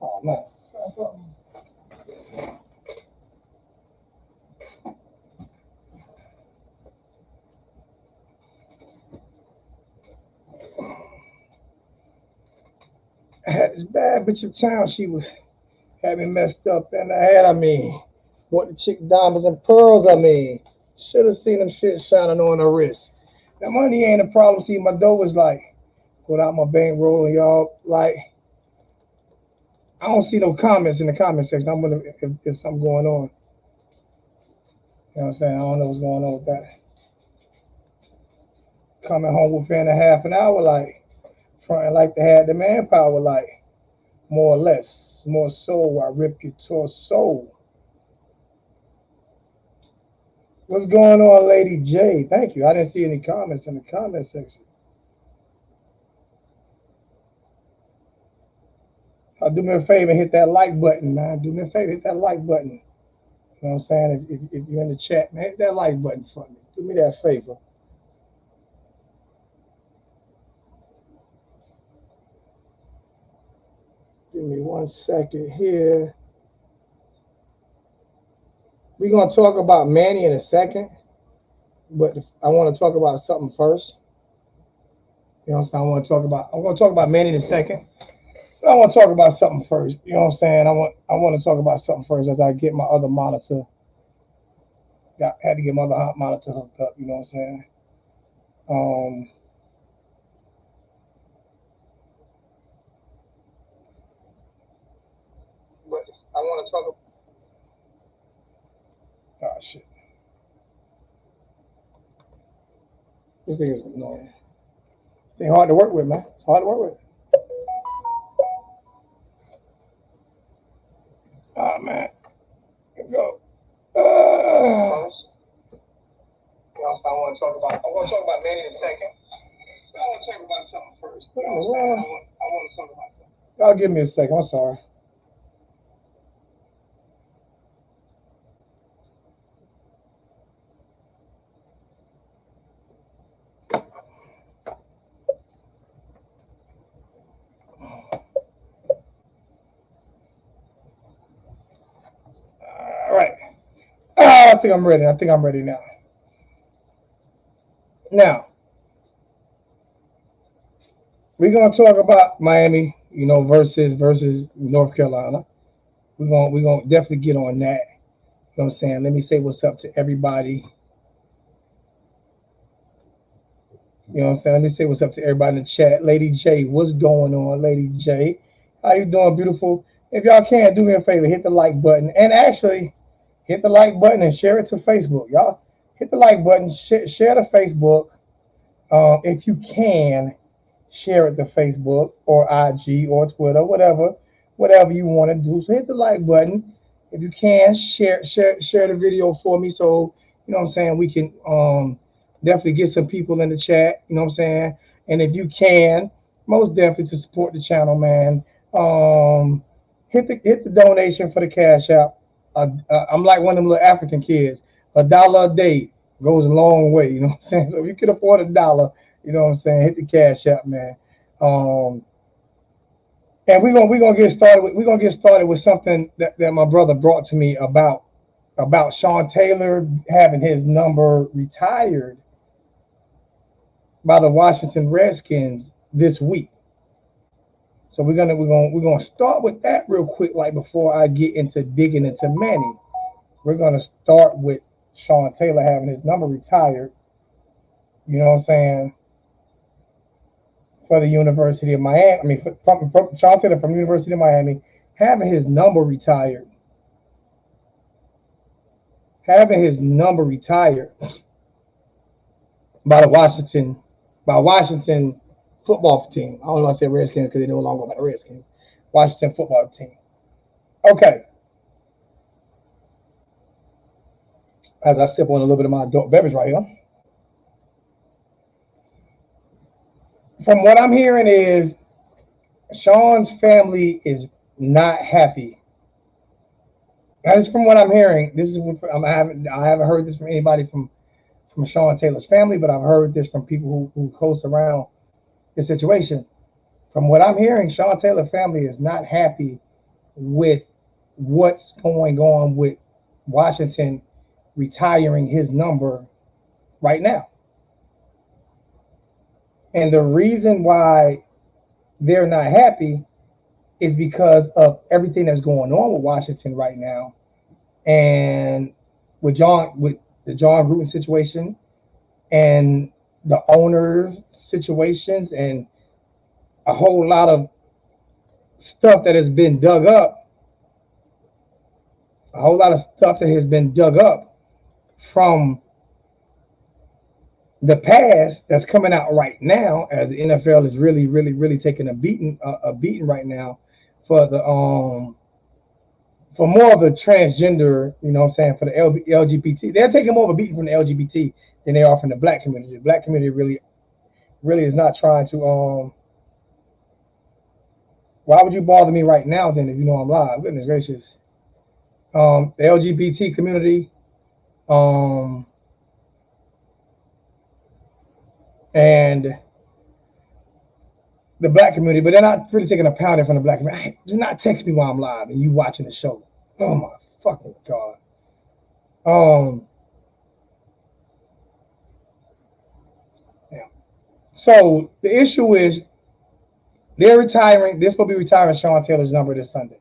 Oh man. I had this bad bitch of town. She was had me messed up in the head. What the chick diamonds and pearls. Should have seen them shit shining on her wrist. Now money ain't a problem. See, my dough was like without my bankroll and y'all like. I don't see no comments in the comment section. I'm gonna if something going on. You know what I'm saying? I don't know what's going on with that. Coming home within a half an hour, like fronting like they had the manpower, like more or less, more so. I rip your torso. What's going on, Lady J? Thank you. I didn't see any comments in the comment section. Do me a favor, hit that like button, man. Do me a favor, hit that like button. You know what I'm saying? If you're in the chat, man, hit that like button for me. Do me that favor. Give me 1 second here. We're gonna talk about Manny in a second, but I want to talk about something first. You know what I'm saying? I'm gonna talk about Manny in a second. But I want to talk about something first. You know what I'm saying? I want to talk about something first as I get my other monitor. Had to get my other hot monitor hooked up. You know what I'm saying? Um, but I want to talk. Oh shit! This thing is annoying. This thing hard to work with, man. It's hard to work with. Oh man, here we go. I want to talk about Manny in a second. I want to talk about something first. You know what I'm saying? I want to talk about something. Y'all give me a second. I'm sorry. All right. I think I'm ready. I think I'm ready now. Now we're gonna talk about Miami, versus North Carolina. We're gonna definitely get on that. You know what I'm saying? Let me say what's up to everybody. You know what I'm saying? Let me say what's up to everybody in the chat. Lady J, what's going on, Lady J? How you doing, beautiful? If y'all can, do me a favor, hit the like button. And actually, hit the like button and share it to Facebook. Y'all hit the like button, share to Facebook. If you can, share it to Facebook or IG or Twitter, whatever you want to do. So hit the like button. If you can, share the video for me so you know what I'm saying we can definitely get some people in the chat, you know what I'm saying? And if you can, most definitely to support the channel, man. Um hit the donation for the cash app. I'm like one of them little African kids. $1 a day goes a long way, you know what I'm saying? So if you can afford $1, you know what I'm saying, hit the cash app, man. Um and we're gonna get started with something that my brother brought to me about Sean Taylor having his number retired by the Washington Redskins this week. So we're gonna start with that real quick, like before I get into digging into Manny. We're gonna start with Sean Taylor having his number retired. You know what I'm saying? For the University of Miami. I mean, from Sean Taylor from the University of Miami having his number retired. Having his number retired by the Washington football team. I don't know if I said Redskins because they no longer by the Redskins. Washington football team. Okay. As I sip on a little bit of my adult beverage right here. From what I'm hearing is Sean's family is not happy. That's from what I'm hearing. This is what I haven't heard this from anybody from Sean Taylor's family, but I've heard this from people who close around the situation. From what I'm hearing, Sean Taylor family is not happy with what's going on with Washington retiring his number right now. And the reason why they're not happy is because of everything that's going on with Washington right now, and with the John Gruden situation and the owner situations and a whole lot of stuff that has been dug up, a whole lot of stuff that has been dug up from the past that's coming out right now, as the NFL is really, really, really taking a beating right now for the for more of a transgender, you know what I'm saying, for the LGBT. They're taking more of a beating from the LGBT than they are from the black community. The black community really, really is not trying to. Why would you bother me right now then if you know I'm live? Goodness gracious. The LGBT community, um, and the black community, but they're not really taking a pounding from the black community. Hey, do not text me while I'm live and you watching the show. Oh my fucking god. Um, yeah. So the issue is they're retiring. They're supposed to be retiring Sean Taylor's number this Sunday.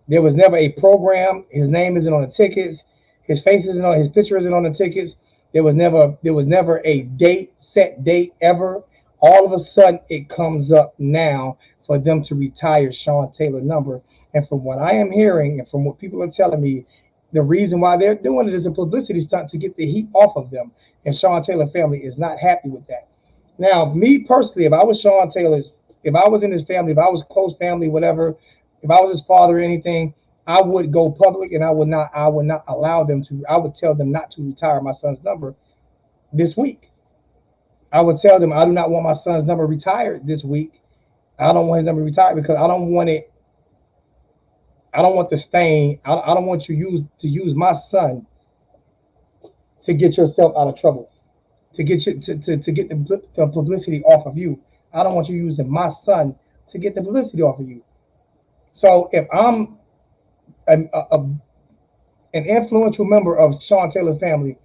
There was never a program. His name isn't on the tickets. His face isn't on. His picture isn't on the tickets. There was never a set date ever. All of a sudden, it comes up now for them to retire Sean Taylor number. And from what I am hearing, and from what people are telling me, the reason why they're doing it is a publicity stunt to get the heat off of them. And Sean Taylor family is not happy with that. Now, me personally, if I was Sean Taylor's, if I was in his family, if I was close family, whatever, if I was his father or anything, I would go public and I would not allow them to. I would tell them not to retire my son's number this week. I would tell them I do not want my son's number retired this week. I don't want his number retired because I don't want it. I don't want the stain. I don't want to use my son to get yourself out of trouble, to get you to get the publicity off of you. I don't want you using my son to get the publicity off of you. So if I'm an influential member of Sean Taylor family,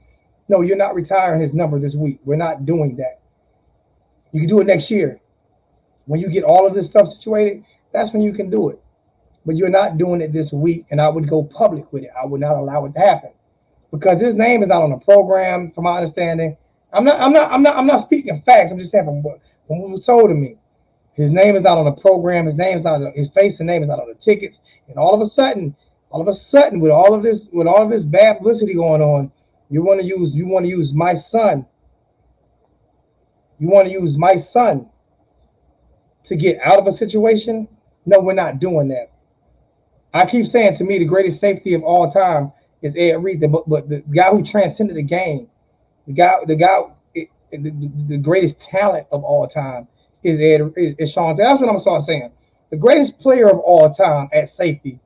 no, you're not retiring his number this week. We're not doing that. You can do it next year. When you get all of this stuff situated, that's when you can do it. But you're not doing it this week, and I would go public with it. I would not allow it to happen because his name is not on the program, from my understanding. I'm not speaking facts. I'm just saying from what was told to me. His name is not on the program. His face and name is not on the tickets. And all of a sudden, with all of this bad publicity going on, you want to use my son. You want to use my son to get out of a situation. No, we're not doing that. I keep saying, to me, the greatest safety of all time is Ed Reed, but the guy who transcended the game, the greatest talent of all time is Sean Taylor. That's what I'm gonna start saying. The greatest player of all time at safety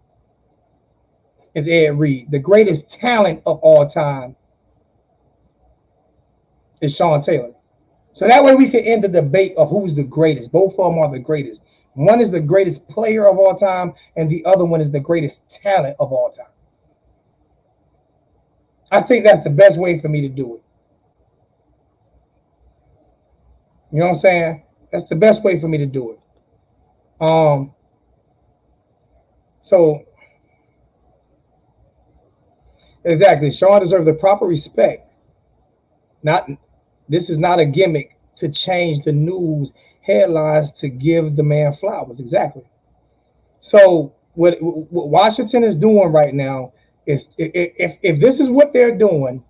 is Ed Reed. The greatest talent of all time is Sean Taylor. So that way we can end the debate of who's the greatest. Both of them are the greatest. One is the greatest player of all time, and the other one is the greatest talent of all time. I think that's the best way for me to do it. You know what I'm saying? That's the best way for me to do it. Um, so exactly, Sean deserves the proper respect. Not This is not a gimmick to change the news headlines to give the man flowers. Exactly. So what Washington is doing right now is, if this is what they're doing,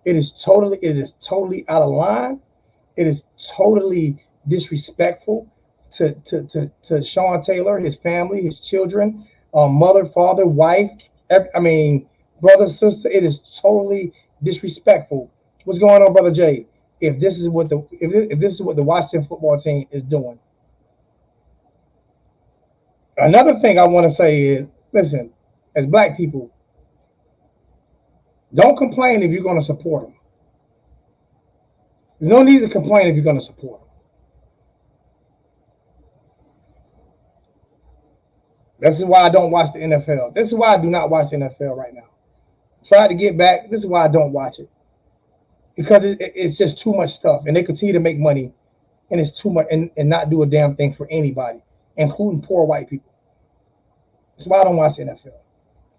it is totally out of line. It is totally disrespectful to Sean Taylor, his family, his children, mother, father, wife. I mean, brother, sister. It is totally disrespectful. What's going on, brother Jay? If this is what the Washington football team is doing. Another thing I want to say is, listen, as black people, don't complain if you're going to support them. There's no need to complain if you're going to support them. This is why I don't watch the NFL. This is why I do not watch the NFL right now. Try to get back. This is why I don't watch it. Because it's just too much stuff. And they continue to make money. And it's too much and not do a damn thing for anybody, including poor white people. That's why I don't watch the NFL.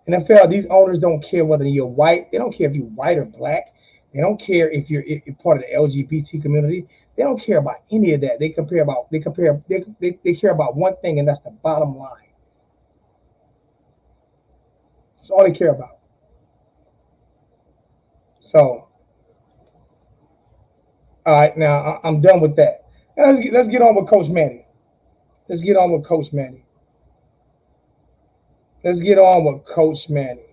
NFL, these owners don't care whether you're white. They don't care if you're white or black. They don't care if you're part of the LGBT community. They don't care about any of that. They care about one thing, and that's the bottom line. That's all they care about. So, all right, now I'm done with that. Now let's get on with Coach Manny. Let's get on with Coach Manny. Let's get on with Coach Manny.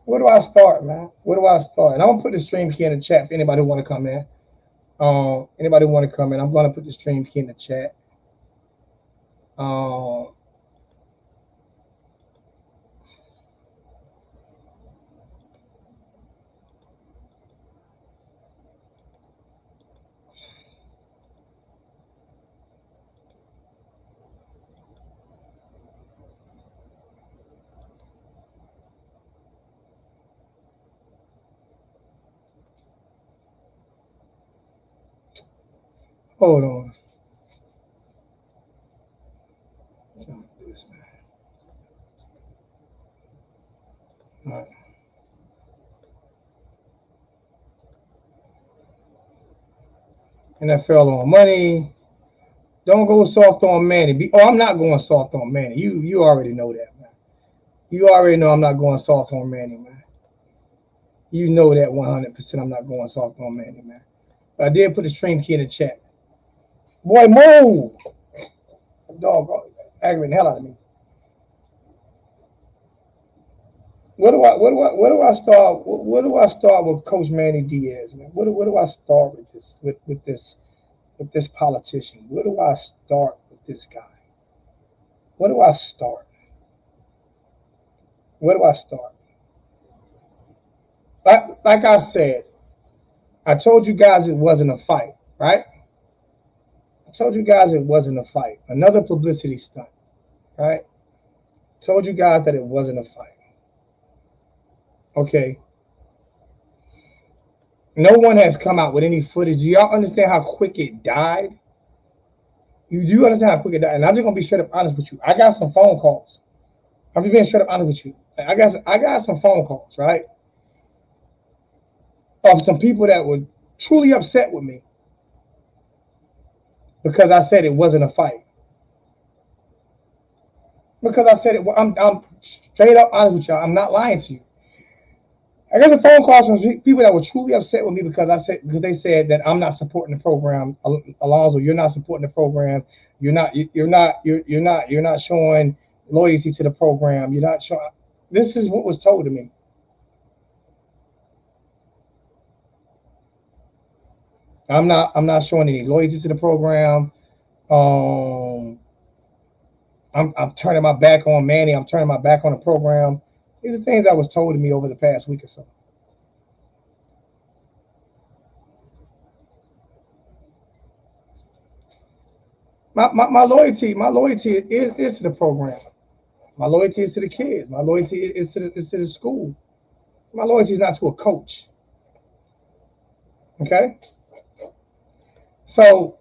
Where do I start, man? Where do I start? And I'm gonna put the stream key in the chat for anybody who want to come in. Anybody who want to come in, I'm gonna put the stream key in the chat. Hold on. All right. NFL on money. Don't go soft on Manny. I'm not going soft on Manny. You already know that, man. You already know I'm not going soft on Manny, man. You know that 100% I'm not going soft on Manny, man. But I did put the stream key in the chat. Boy, move! Dog aggravating the hell out of me. Where do I start? Where do I start with Coach Manny Diaz, man? Where do I start with this politician? Where do I start with this guy? Where do I start? Where do I start? Like I said, I told you guys it wasn't a fight, right? I told you guys it wasn't a fight. Another publicity stunt, right? I told you guys that it wasn't a fight. Okay. No one has come out with any footage. Do y'all understand how quick it died? You do understand how quick it died? And I'm just gonna be straight up honest with you. I got some phone calls. I'm just being straight up honest with you. I got some phone calls, right? Of some people that were truly upset with me because I said it wasn't a fight. Because I said it, I'm straight up honest with y'all. I'm not lying to you. I got some phone calls from people that were truly upset with me because they said that I'm not supporting the program. Alonzo, you're not supporting the program. You're not showing loyalty to the program. You're not showing. This is what was told to me. I'm not showing any loyalty to the program. I'm turning my back on Manny. I'm turning my back on the program. These are things that was told to me over the past week or so. My loyalty is to the program. My loyalty is to the kids. My loyalty is to the school. My loyalty is not to a coach. Okay? So,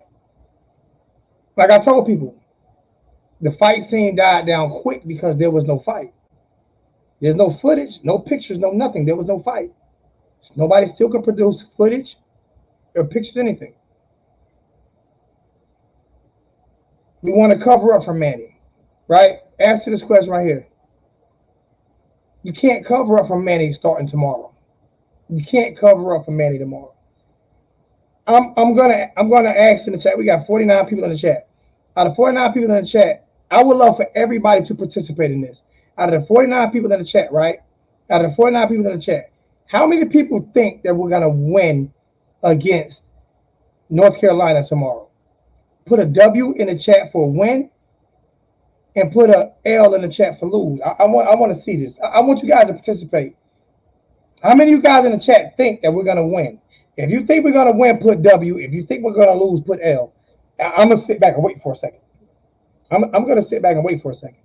like I told people, the fight scene died down quick because there was no fight. There's no footage, no pictures, no nothing. There was no fight. Nobody still can produce footage or pictures, anything. We want to cover up for Manny, right? Answer this question right here. You can't cover up for Manny starting tomorrow. You can't cover up for Manny tomorrow. I'm gonna ask in the chat. We got 49 people in the chat. Out of 49 people in the chat, I would love for everybody to participate in this. Out of the 49 people in the chat, right? Out of the 49 people in the chat, how many people think that we're gonna win against North Carolina tomorrow? Put a W in the chat for win, and put a L in the chat for lose. I want to see this. I want you guys to participate. How many of you guys in the chat think that we're gonna win? If you think we're gonna win, put W. If you think we're gonna lose, put L. I'm gonna sit back and wait for a second. I'm gonna sit back and wait for a second.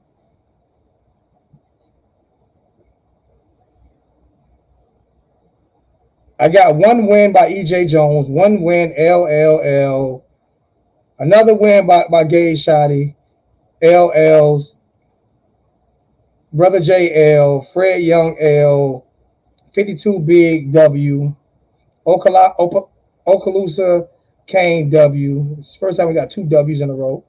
I got one win by EJ Jones, one win LLL, another win by Gay Shoddy, LLs, Brother JL, Fred Young L, 52 Big W, Okaloosa Kane W. It's the first time we got two W's in a row.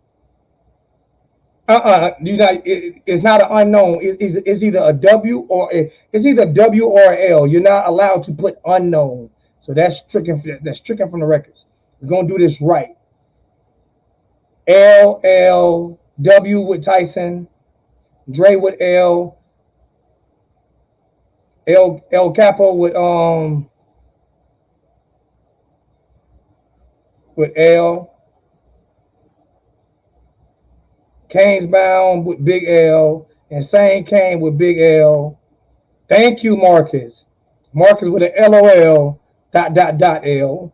You not. It's not an unknown. It's either a W or it's either W or a L. You're not allowed to put unknown. So that's stricken. That's stricken from the records. We're gonna do this right. L W with Tyson, Dre with L Capo with L, Kane's Bound with Big L, Insane Kane with Big L. Thank you, Marcus. Marcus with an LOL dot L.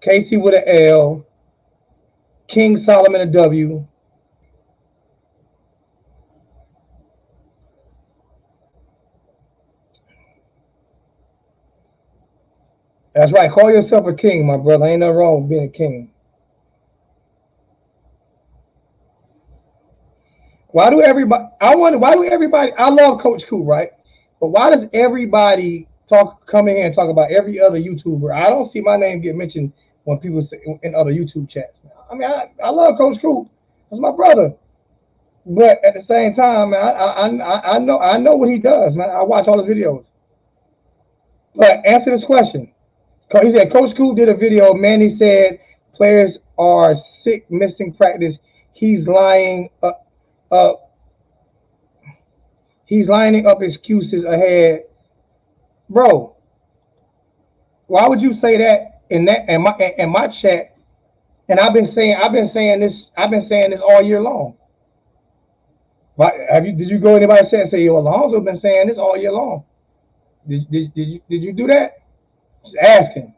Casey with an L. King Solomon a W. That's right. Call yourself a king, my brother. Ain't nothing wrong with being a king. Why do everybody? I wonder why do everybody? I love Coach Cool, right? But why does everybody come in here and talk about every other YouTuber? I don't see my name get mentioned when people say in other YouTube chats. I mean, I love Coach Cool. That's my brother. But at the same time, man, I know what he does, man. I watch all his videos. But answer this question. He said Coach Cool did a video. Manny said players are sick, missing practice. He's lying. Uh, he's lining up excuses ahead, bro. Why would you say that in my chat? And I've been saying this all year long. Why have you? Did you go anybody's chat and say, "Yo, Alonzo been saying this all year long"? Did you do that? Just asking.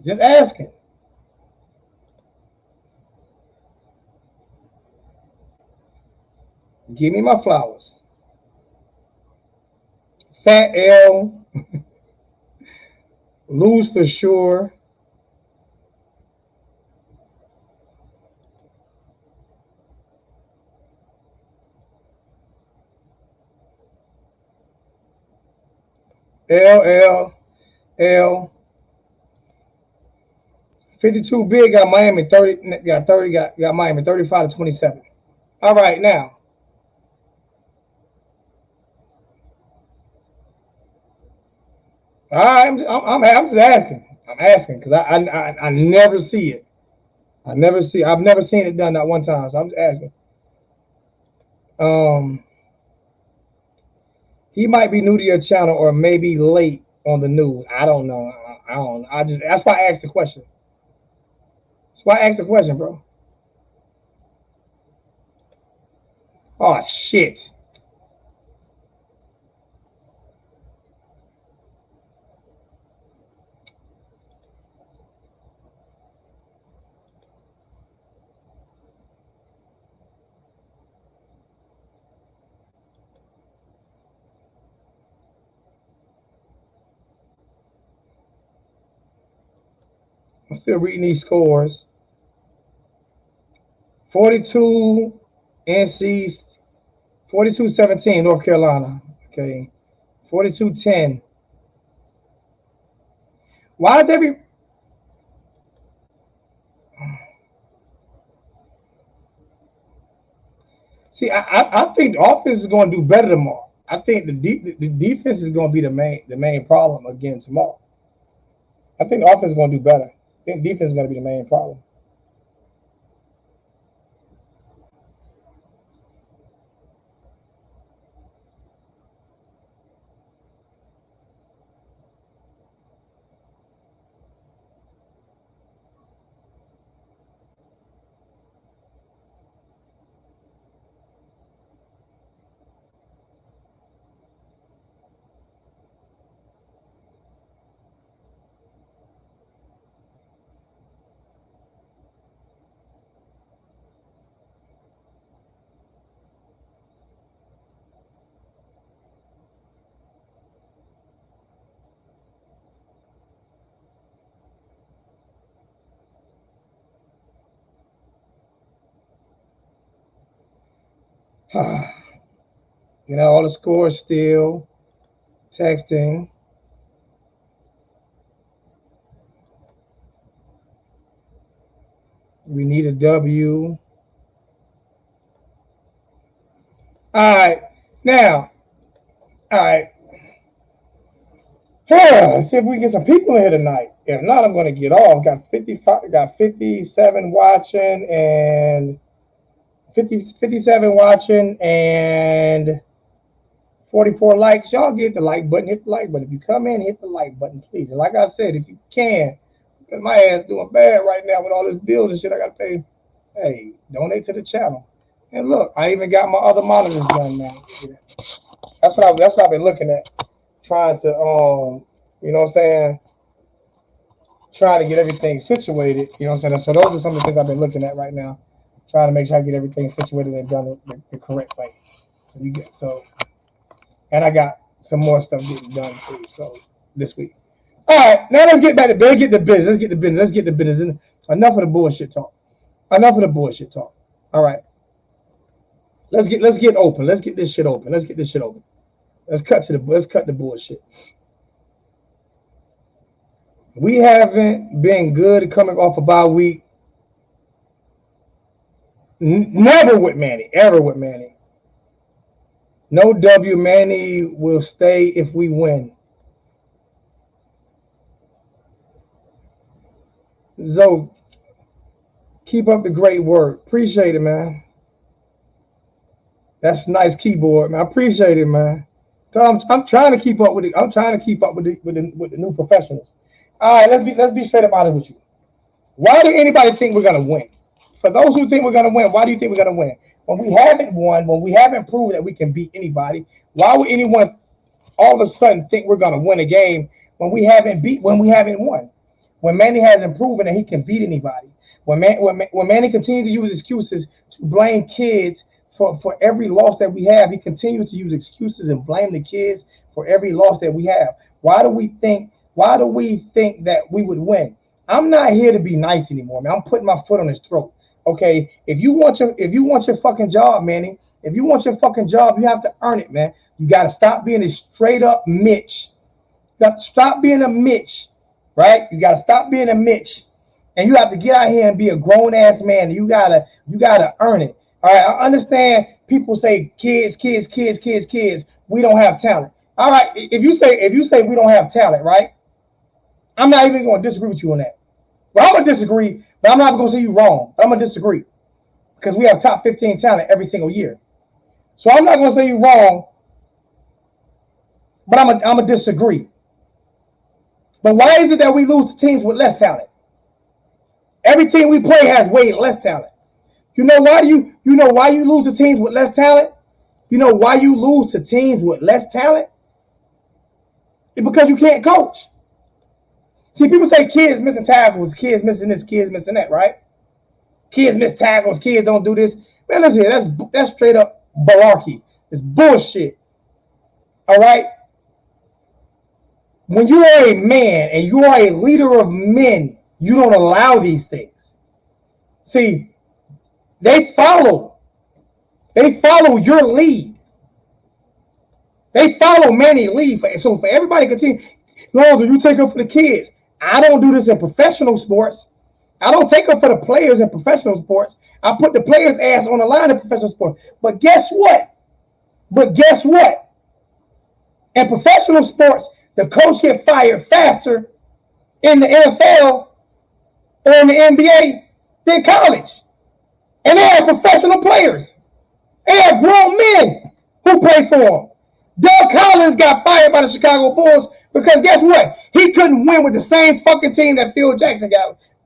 Just asking. Give me my flowers. Fat L, lose for sure. L 52 big got Miami 30 got Miami 35 to 27. All right, now. I'm just asking. I'm asking because I never see it. I've never seen it done that one time. So I'm just asking. Um, he might be new to your channel or maybe late on the news. I don't know. I don't. I just that's why I asked the question. That's why I asked the question, bro. Oh shit. I'm still reading these scores. 42 NC 42-17 North Carolina. Okay. 42-10. Why is every see? I think the offense is going to do better tomorrow. I think the defense is going to be the main problem again tomorrow. I think the offense is going to do better. I think defense is going to be the main problem. All the scores still. Texting. We need a W. All right. Now, all right. Let's see if we can get some people in here tonight. If not, I'm going to get off. Got 55, got 57 watching and 57 watching and 44 likes. Y'all get the like button, hit the like button. If you come in, hit the like button, please. And like I said, if you can, because my ass doing bad right now with all this bills and shit I got to pay. Hey, donate to the channel. And look, I even got my other monitors done now. That's what I've been looking at. Trying to you know what I'm saying? Trying to get everything situated. You know what I'm saying? So those are some of the things I've been looking at right now. Trying to make sure I get everything situated and done the correct way. So you get and I got some more stuff getting done too. So this week. All right, now let's get back to business. Let's get the business. Let's get the business. Enough of the bullshit talk. Enough of the bullshit talk. All right. Let's get open. Let's get this shit open. Let's cut the bullshit. We haven't been good coming off a bye week. Never with Manny. Ever with Manny. No W. Manny will stay if we win. Zoe, keep up the great work. Appreciate it, man. That's a nice keyboard, man. I appreciate it, man. So I'm trying to keep up with it. I'm trying to keep up with the new professionals. All right, let's be straight up honest with you. Why do anybody think we're gonna win? For those who think we're gonna win, why do you think we're gonna win? When we haven't won, when we haven't proved that we can beat anybody, why would anyone all of a sudden think we're gonna win a game when we haven't won? When Manny hasn't proven that he can beat anybody, when Manny continues to use excuses to blame kids for every loss that we have, he continues to use excuses and blame the kids for every loss that we have. Why do we think that we would win? I'm not here to be nice anymore, man. I'm putting my foot on his throat. Okay, if you want your fucking job, Manny, if you want your fucking job, you have to earn it, man. You got to stop being a straight up Mitch. You got to stop being a Mitch, right? You got to stop being a Mitch, and you have to get out here and be a grown ass man. You gotta earn it. All right, I understand people say kids. We don't have talent. All right, if you say we don't have talent, right? I'm not even going to disagree with you on that. Well, I'm going to disagree, but I'm not going to say you wrong. I'm going to disagree because we have top 15 talent every single year. So I'm not going to say you wrong, but I'm going to disagree. But why is it that we lose to teams with less talent? Every team we play has way less talent. You know why you lose to teams with less talent? You know why you lose to teams with less talent? It's because you can't coach. See, people say kids missing tackles, kids missing this, kids missing that, right? Kids miss tackles, kids don't do this. Man, listen here, that's straight up malarkey. It's bullshit. All right? When you are a man and you are a leader of men, you don't allow these things. See, they follow your lead. They follow Manny lead. So for everybody to continue, Lonzo, you take up for the kids. I don't do this in professional sports. I don't take up for the players in professional sports. I put the players' ass on the line in professional sports. But guess what? In professional sports, the coach gets fired faster in the NFL or in the NBA than college. And they have professional players. They have grown men who play for them. Doug Collins got fired by the Chicago Bulls because guess what? He couldn't win with the same fucking team that Phil Jackson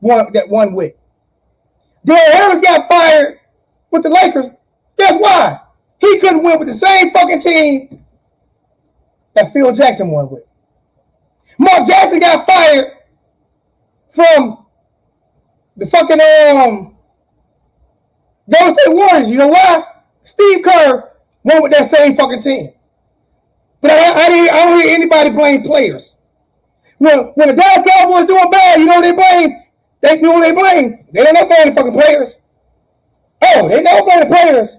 won with. Darren Harris got fired with the Lakers. Guess why? He couldn't win with the same fucking team that Phil Jackson won with. Mark Jackson got fired from the fucking Golden State Warriors. You know why? Steve Kerr won with that same fucking team. But I don't hear anybody blame players. When the Dallas Cowboys doing bad, you know what they blame? They don't know blame the fucking players. Oh, they never blame the players.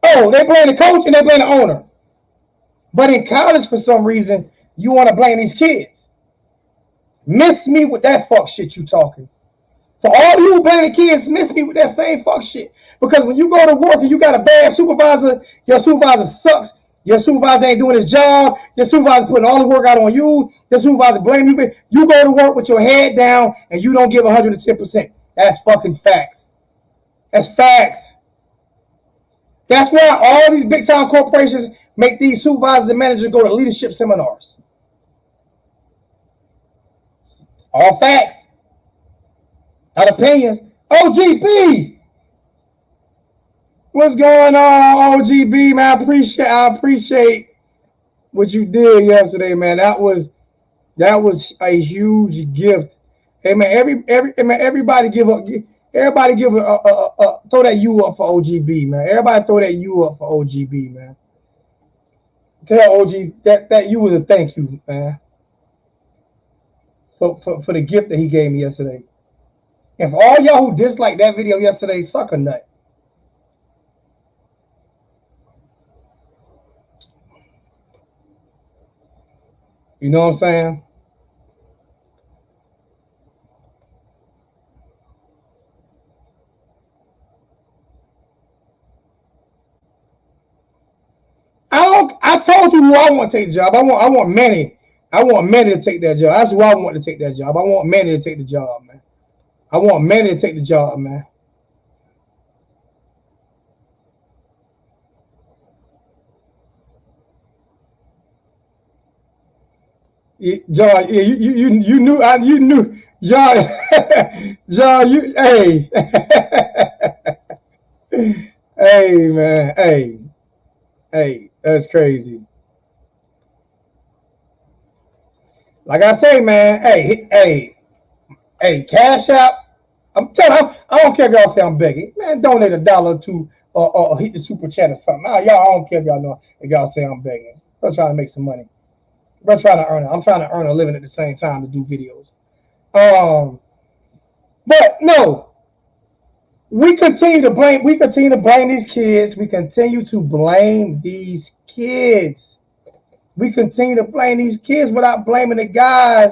Oh, they blame the coach and they blame the owner. But in college, for some reason, you want to blame these kids. Miss me with that fuck shit you talking. For all you blaming the kids, miss me with that same fuck shit. Because when you go to work and you got a bad supervisor, your supervisor sucks. Your supervisor ain't doing his job. Your supervisor putting all the work out on you. Your supervisor blaming you. You go to work with your head down and you don't give 110%. That's fucking facts. That's facts. That's why all these big time corporations make these supervisors and managers go to leadership seminars. All facts. Not opinions. OGB. What's going on, OGB, man? I appreciate what you did yesterday, man. That was a huge gift. Hey man, everybody give up. Everybody give throw that U up for OGB, man. Everybody throw that U up for OGB, man. Tell OG that you was a thank you, man, for the gift that he gave me yesterday. And for all y'all who disliked that video yesterday, suck a nut. You know what I'm saying? I told you who I want to take the job. I want Manny. I want Manny to take that job. That's who I want to take that job. I want Manny to take the job, man. I want Manny to take the job, man. John, yeah, you knew, John, John, hey, hey, man, hey, that's crazy. Like I say, man, hey, Cash App. I'm telling you, I don't care if y'all say I'm begging. Man, donate $1 to or hit the super chat or something. Nah, y'all, I don't care if y'all know if y'all say I'm begging. I'm trying to make some money. I'm trying to earn it. I'm trying to earn a living at the same time to do videos. But no, we continue to blame. We continue to blame these kids. We continue to blame these kids. We continue to blame these kids without blaming the guys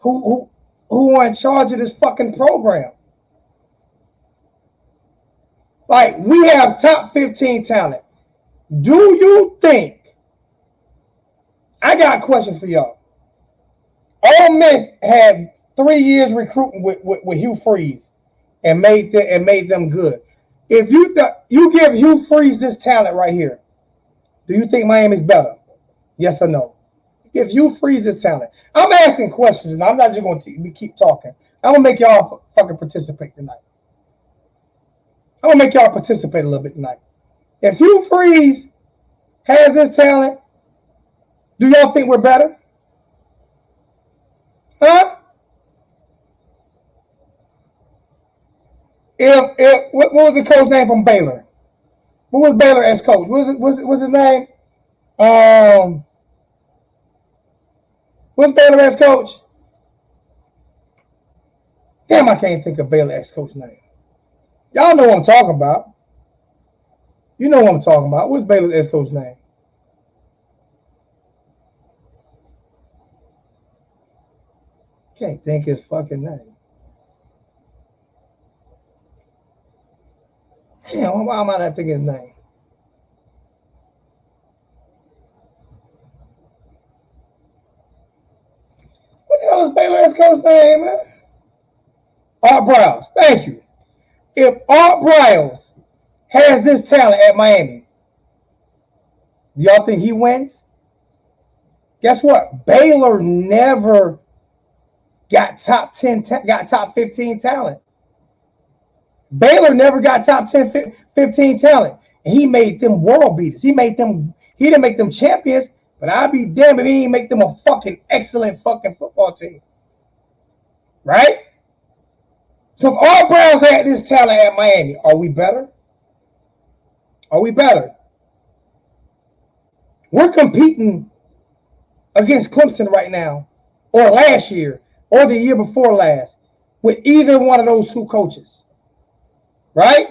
who are in charge of this fucking program. Like, we have top 15 talent. Do you think? I got a question for y'all. Ole Miss had 3 years recruiting with Hugh Freeze and made them good. If you give Hugh Freeze this talent right here, do you think Miami's better? Yes or no? If Hugh Freeze this talent, I'm asking questions and I'm not just going to keep talking. I'm gonna make y'all fucking participate tonight. I'm gonna make y'all participate a little bit tonight. If Hugh Freeze has this talent, do y'all think we're better? Huh? If what was the coach name from Baylor? What was Baylor as coach? What's his name? What's Baylor as coach? Damn, I can't think of Baylor as coach name. Y'all know what I'm talking about. You know what I'm talking about. What's Baylor's ex coach name? Can't think his fucking name. Damn, why am I not thinking his name? What the hell is Baylor's coach name, man? Art Briles. Thank you. If Art Briles has this talent at Miami, do y'all think he wins? Guess what? Baylor never got top 10, got top 15 talent. Baylor never got top 10, 15 talent. And he made them world beaters. He didn't make them champions, but I'd be damned if he didn't make them a fucking excellent fucking football team. Right? So if all Browns had this talent at Miami, are we better? Are we better? We're competing against Clemson right now, or last year, or the year before last, with either one of those two coaches. Right?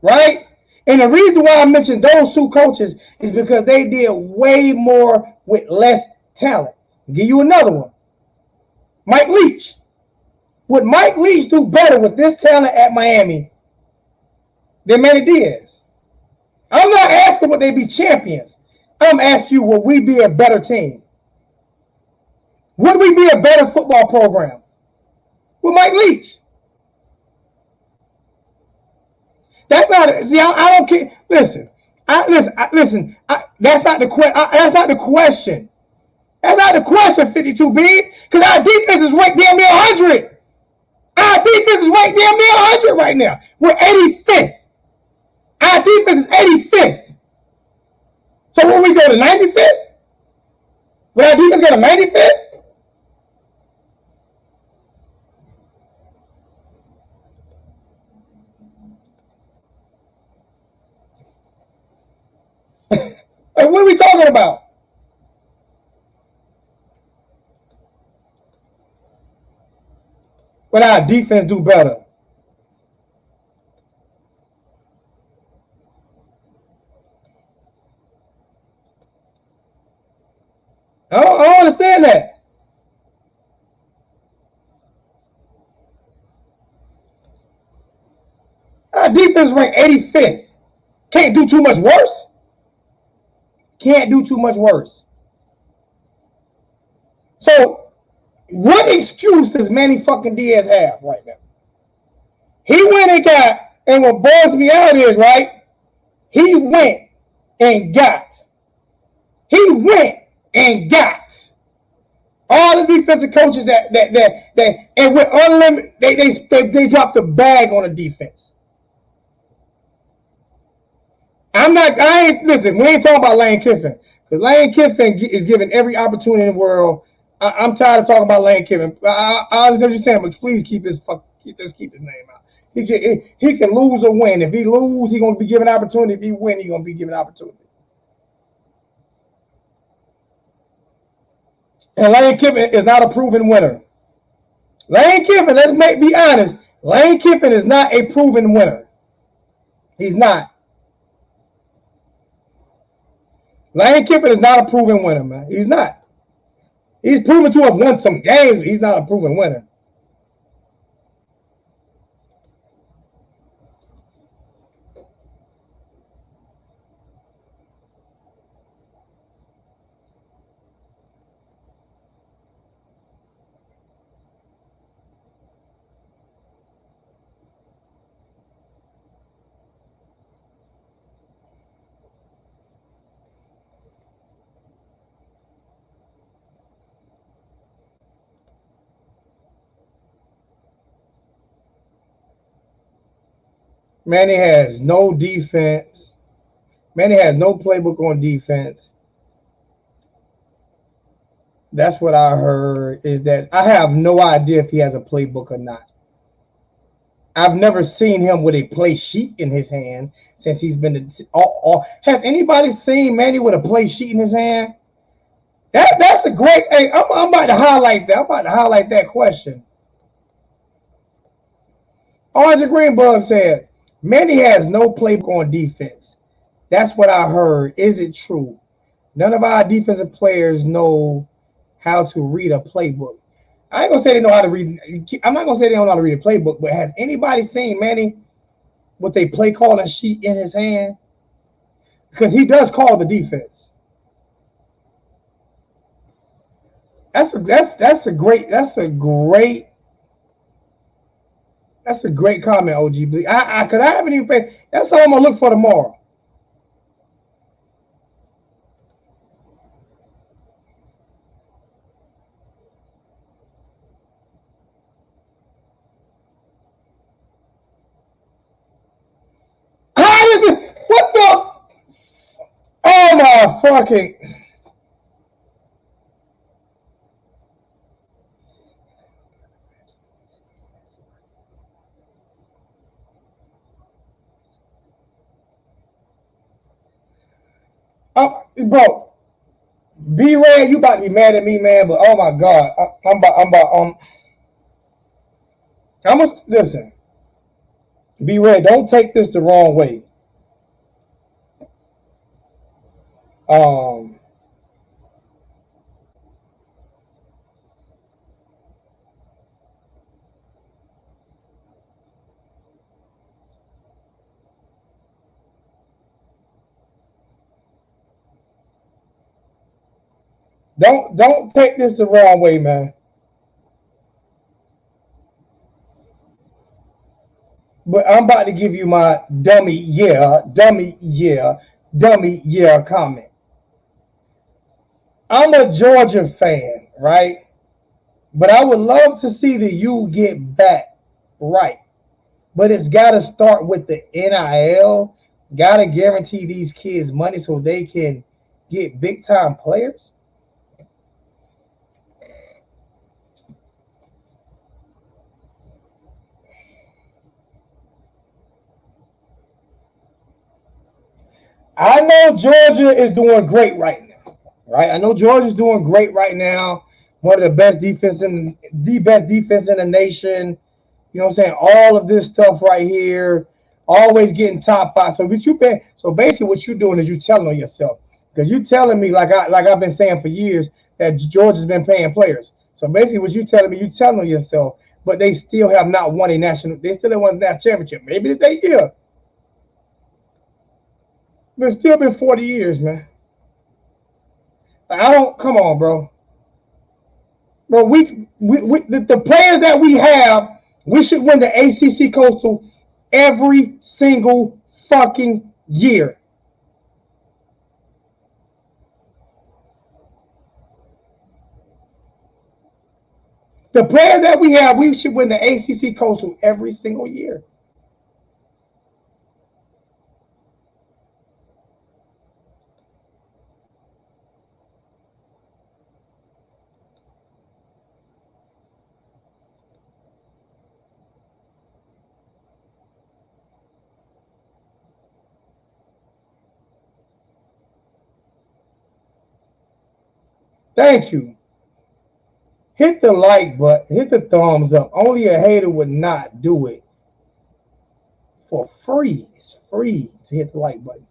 Right? And the reason why I mentioned those two coaches is because they did way more with less talent. I'll give you another one. Mike Leach. Would Mike Leach do better with this talent at Miami than Manny Diaz? I'm not asking would they be champions. I'm asking you, would we be a better team? Would we be a better football program with Mike Leach? That's not. See, I don't care. Listen, that's not the question. That's not the question. That's not the question. 52B, because our defense is ranked damn near 100. Our defense is ranked damn near 100 right now. We're 85th. Our defense is 85th. So when we go to 95th, will our defense go to 95th? Like, what are we talking about? Will our defense do better? I don't understand that. Our defense ranked 85th. Can't do too much worse. Can't do too much worse. So, what excuse does Manny fucking Diaz have right now? He went and got, and what boils me out is, right, he went and got all the defensive coaches that and with unlimited, they dropped the bag on the defense. Listen, we ain't talking about Lane Kiffin. Because Lane Kiffin is given every opportunity in the world. I'm tired of talking about Lane Kiffin. I understand what you're saying, but please keep his name out. He can lose or win. If he lose, he's going to be given opportunity. If he win, he's going to be given opportunity. And Lane Kiffin is not a proven winner. Lane Kiffin, be honest. Lane Kiffin is not a proven winner. He's not. Lane Kiffin is not a proven winner, man. He's not. He's proven to have won some games, but he's not a proven winner. Manny has no defense. Manny has no playbook on defense. That's what I heard, is that I have no idea if he has a playbook or not. I've never seen him with a play sheet in his hand since he's been. Has anybody seen Manny with a play sheet in his hand? That's a great. Hey, I'm about to highlight that. I'm about to highlight that question. Orange Greenbug said, Manny has no playbook on defense. That's what I heard. Is it true? None of our defensive players know how to read a playbook. I ain't gonna say they know how to read. I'm not gonna say they don't know how to read a playbook, but has anybody seen Manny with a play calling sheet in his hand? Because he does call the defense. That's a great comment, OG. Because I haven't even paid. That's all I'm gonna look for tomorrow. What the? Oh my fucking. Bro, B-Ray, you about to be mad at me, man, but oh my God. I'm gonna listen. B-Ray, don't take this the wrong way. Um, don't take this the wrong way, man. But I'm about to give you my dummy yeah comment. I'm a Georgia fan, right? But I would love to see the U get back right. But it's got to start with the NIL. Got to guarantee these kids money so they can get big time players. I know Georgia is doing great right now, right? I know Georgia's doing great right now. One of the best defense in the nation. You know what I'm saying? All of this stuff right here, always getting top five. So basically what you're doing is you telling on yourself. Because you telling me like I've been saying for years that Georgia's been paying players. So basically what you telling me, you telling on yourself, but they still have not won a national, they still haven't won a national championship. Maybe it's their year. But it's still been 40 years, man. I don't come on, bro. Bro, the players that we have, we should win the ACC Coastal every single fucking year. The players that we have, we should win the ACC Coastal every single year. Thank you. Hit the like button, hit the thumbs up. Only a hater would not do it for free. It's free to hit the like button.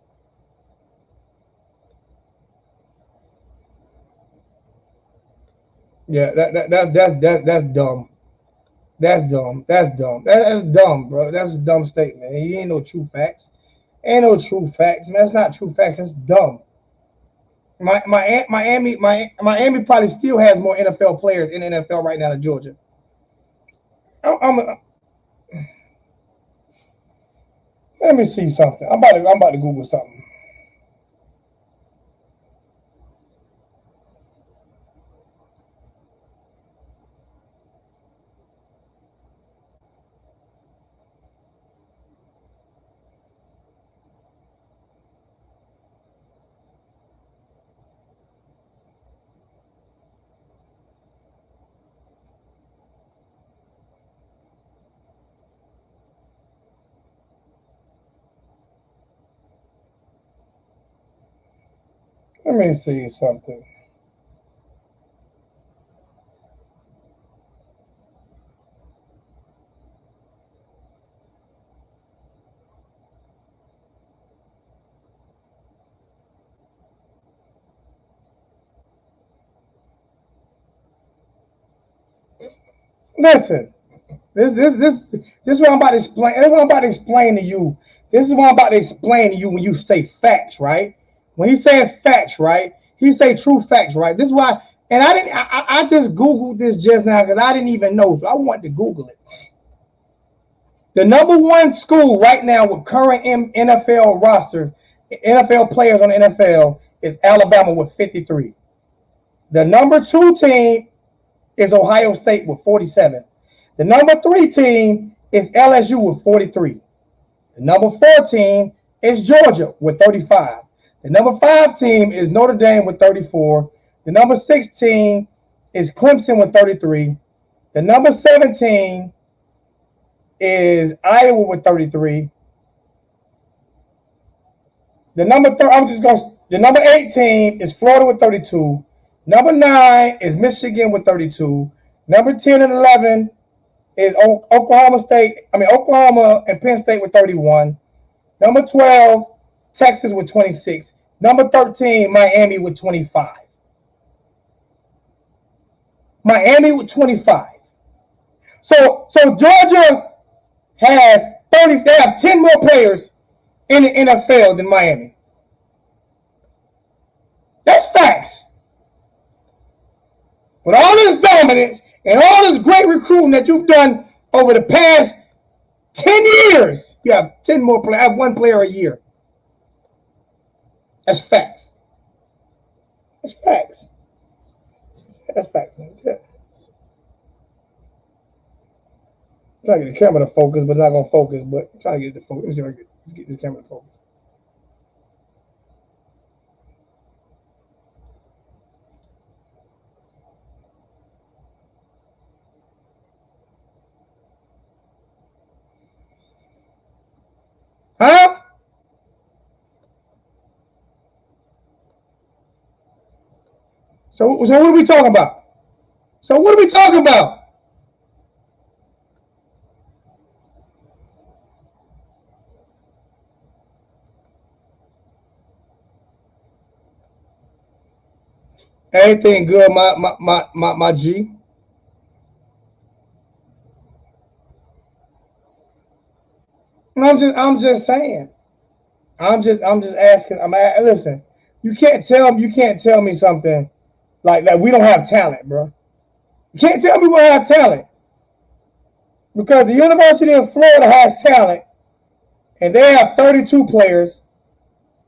Yeah, that's dumb. That's dumb. That's dumb. That's dumb, bro. That's a dumb statement. He ain't no true facts. Ain't no true facts, man. That's not true facts. That's dumb. Miami probably still has more NFL players in the NFL right now than Georgia. I'm let me see something. I'm about to Google something. Let me see something. Listen, this is what I'm about to explain. This is what I'm about to explain to you. This is what I'm about to explain to you when you say facts, right? When he said facts, right? He say true facts, right? This is why. And I didn't. I just googled this just now because I didn't even know, so I wanted to Google it. The number one school right now with current NFL roster, NFL players on the NFL is Alabama with 53. The number two team is Ohio State with 47. The number three team is LSU with 43. The number four team is Georgia with 35. The number five team is Notre Dame with 34. The number six team is Clemson with 33. The number 17 is Iowa with 33. The number 18 is Florida with 32. Number 9 is Michigan with 32. Number 10 and 11 is Oklahoma and Penn State with 31. Number 12, Texas with 26. Number 13, Miami with 25. Miami with 25. So Georgia has 30. They have 10 more players in the NFL than Miami. That's facts. With all this dominance and all this great recruiting that you've done over the past 10 years, you have 10 more players. Have one player a year. That's facts. That's facts. That's facts. That's it. I'm trying to get the camera to focus, but it's not going to focus. But I'm trying to get it to focus. Let me see if I can get this camera to focus. Huh? So what are we talking about? So what are we talking about? Everything good, my G. I'm just saying. I'm just asking. Listen. You can't tell me something like that. We don't have talent, bro. You can't tell me we don't have talent because the University of Florida has talent, and they have 32 players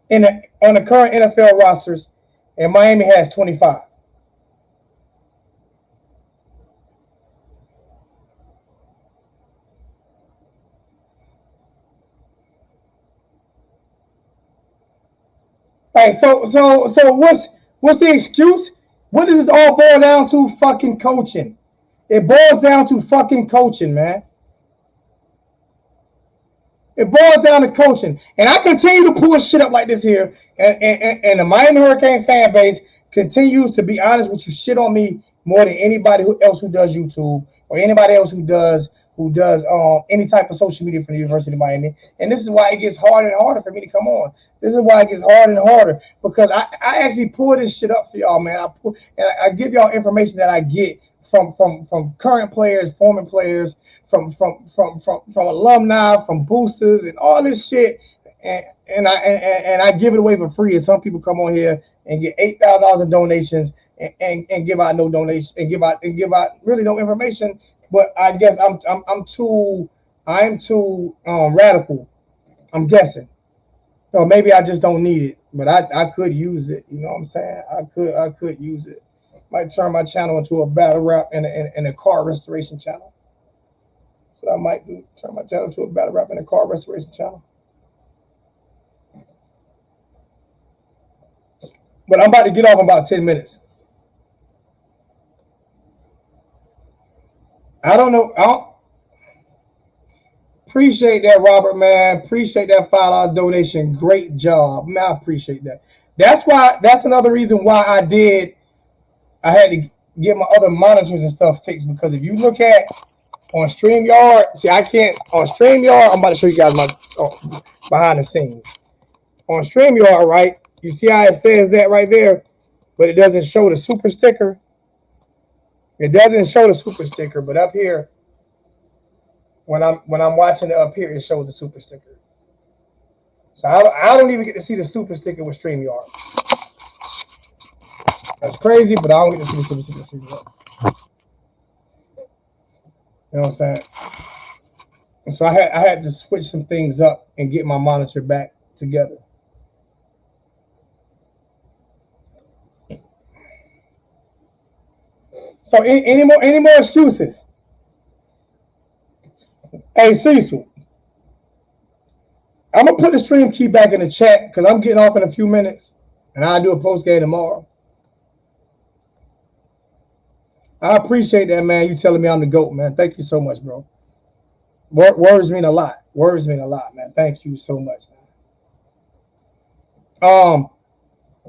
on the current NFL rosters, and Miami has 25. Hey, so what's the excuse? What does this all boil down to? Fucking coaching. It boils down to fucking coaching, man. It boils down to coaching. And I continue to pull shit up like this here. And the Miami Hurricane fan base continues to be honest with you, shit on me more than anybody else who does YouTube or anybody else who does any type of social media for the University of Miami. And this is why it gets harder and harder for me to come on. This is why it gets harder and harder because I actually pull this shit up for y'all, man. I give y'all information that I get from current players, former players, from alumni, from boosters, and all this shit. And I give it away for free. And some people come on here and get $8,000 in donations and give out no donation and give out really no information. But I guess I'm too radical. I'm guessing. So maybe I just don't need it, but I could use it. You know what I'm saying? I could use it. Might turn my channel into a battle rap and a car restoration channel. So I might do turn my channel into a battle rap and a car restoration channel. But I'm about to get off in about 10 minutes. I don't know. Appreciate that, Robert, man. Appreciate that $5 donation. Great job. Man, I appreciate that. That's another reason why I had to get my other monitors and stuff fixed because if you look at on StreamYard, see, I can't on StreamYard. I'm about to show you guys my behind the scenes on StreamYard. Right, you see how it says that right there, but it doesn't show the super sticker. It doesn't show the super sticker, but up here, when I'm watching it up here, it shows the super sticker. So I don't even get to see the super sticker with StreamYard. That's crazy, but I don't get to see the super sticker with StreamYard. You know what I'm saying? And so I had to switch some things up and get my monitor back together. So any more excuses? Hey Cecil, I'm gonna put the stream key back in the chat because I'm getting off in a few minutes, and I'll do a post game tomorrow. I appreciate that, man. You telling me I'm the GOAT, man. Thank you so much, bro. Words mean a lot. Words mean a lot, man. Thank you so much, man.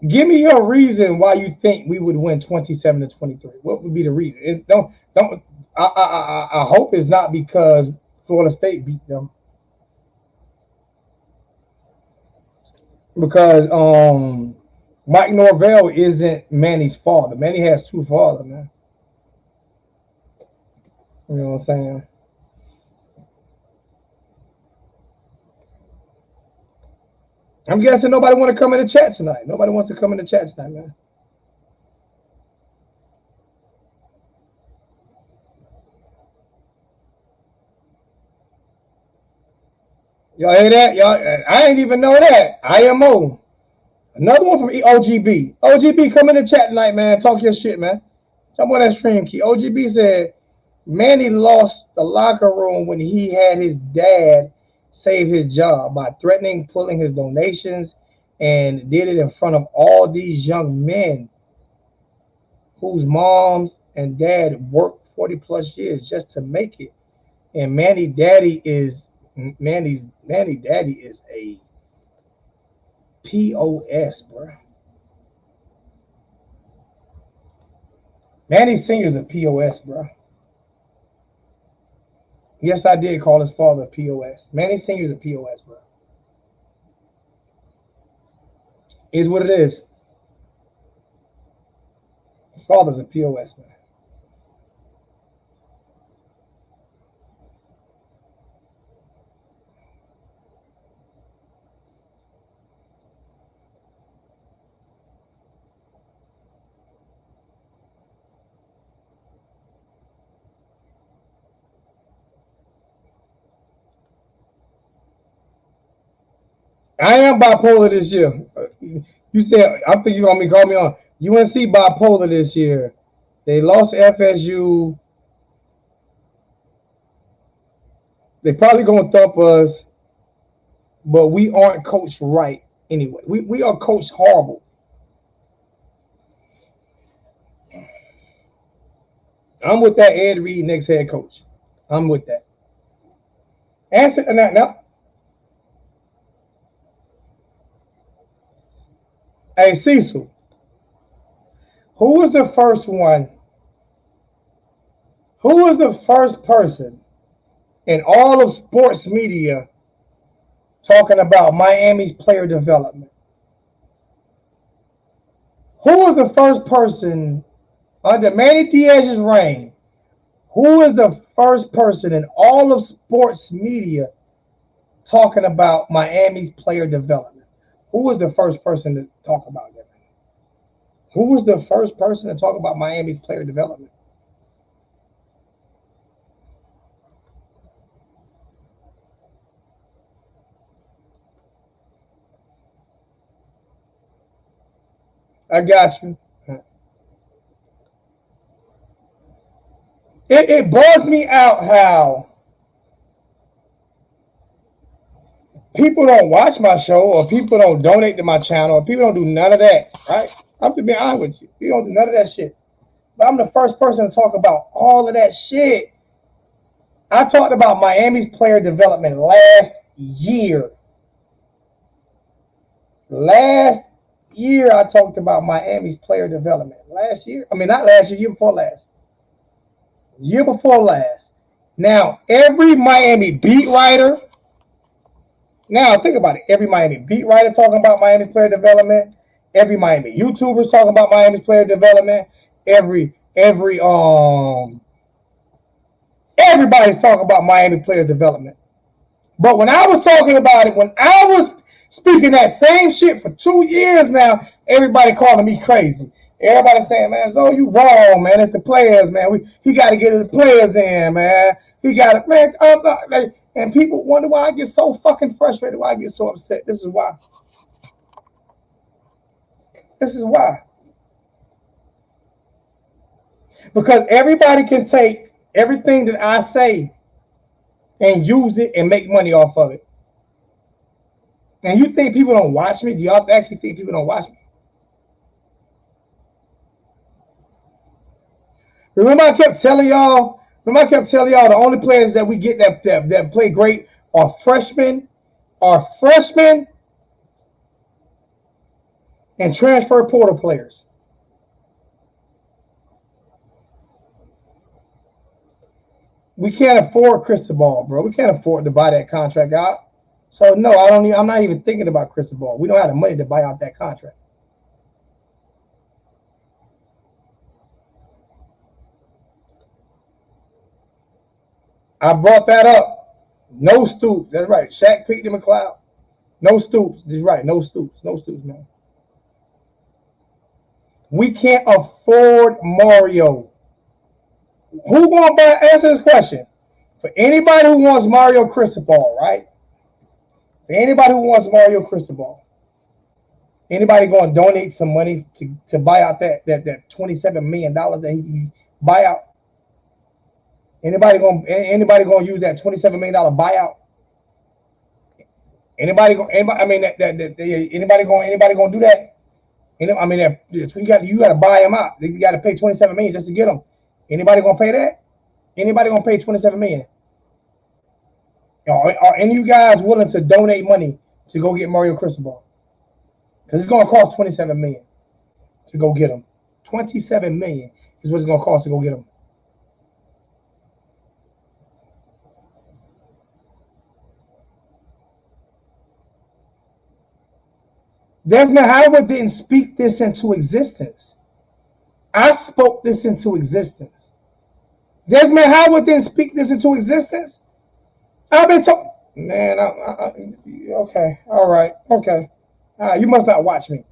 Give me your reason why you think we would win 27-23. What would be the reason? Don't. I hope it's not because Florida State beat them. because Mike Norvell isn't Manny's father. Manny has two fathers, man. You know what I'm saying? I'm guessing nobody want to come in the chat tonight. Nobody wants to come in the chat tonight, man. Y'all hear that? Y'all, I ain't even know that. IMO. Another one from OGB. OGB, come in the chat tonight, man. Talk your shit, man. Jump on that stream key. OGB said Manny lost the locker room when he had his dad save his job by threatening pulling his donations and did it in front of all these young men whose moms and dad worked 40 plus years just to make it. And Manny Daddy is a POS, bro. Manny Senior's a POS, bro. Yes, I did call his father a POS. Manny Senior's a POS, bro. Is what it is. His father's a POS, man. I am bipolar this year. You said I think you want me to call me on UNC bipolar this year. They lost FSU. They probably gonna thump us, but we aren't coached right anyway. We are coached horrible. I'm with that Ed Reed next head coach. I'm with that. Answer now. Hey Cecil, who was the first one? Who was the first person in all of sports media talking about Miami's player development? Who was the first person under Manny Diaz's reign? Who is the first person in all of sports media talking about Miami's player development? Who was the first person to talk about that? Who was the first person to talk about Miami's player development? I got you. It bugs me out how people don't watch my show or people don't donate to my channel or people don't do none of that, right? I'm to be honest with you. You don't do none of that shit. But I'm the first person to talk about all of that shit. I talked about Miami's player development last year. Last year, I talked about Miami's player development. Last year, I mean, not last year, year before last. Year before last. Now, every Miami beat writer, now think about it. Every Miami beat writer talking about Miami player development. Every Miami YouTuber's talking about Miami player development. Everybody's talking about Miami players development. But when I was talking about it, when I was speaking that same shit for 2 years now, everybody calling me crazy. Everybody saying, man, so you wrong, man. It's the players, man. He got to get the players in, man. He got it, man. And people wonder why I get so fucking frustrated, why I get so upset. This is why. This is why. Because everybody can take everything that I say and use it and make money off of it. And you think people don't watch me? Do y'all actually think people don't watch me? Remember, I kept telling y'all. The only players that we get that play great are freshmen, and transfer portal players. We can't afford Cristobal, bro. We can't afford to buy that contract out. So no, I don't. I'm not even thinking about Cristobal. We don't have the money to buy out that contract. I brought that up. No Stoops. That's right. Shaq, Pete, and McLeod. No Stoops. That's right. No Stoops. No Stoops, man. We can't afford Mario. Who gonna buy? Answer this question. For anybody who wants Mario Cristobal, right? For anybody who wants Mario Cristobal, anybody going to donate some money to buy out that $27 million that he buy out? Anybody going to use that $27 million buyout? Anybody? I mean, anybody going to do that? I mean, you got to buy him out. You got to pay $27 million just to get him. Anybody going to pay that? Anybody going to pay $27 million? Are any of you guys willing to donate money to go get Mario Cristobal? Because it's going to cost $27 million to go get him. $27 million is what it's going to cost to go get him. Desmond Howard didn't speak this into existence. I spoke this into existence. Desmond Howard didn't speak this into existence. I've been told, man. Okay, all right, okay. You must not watch me.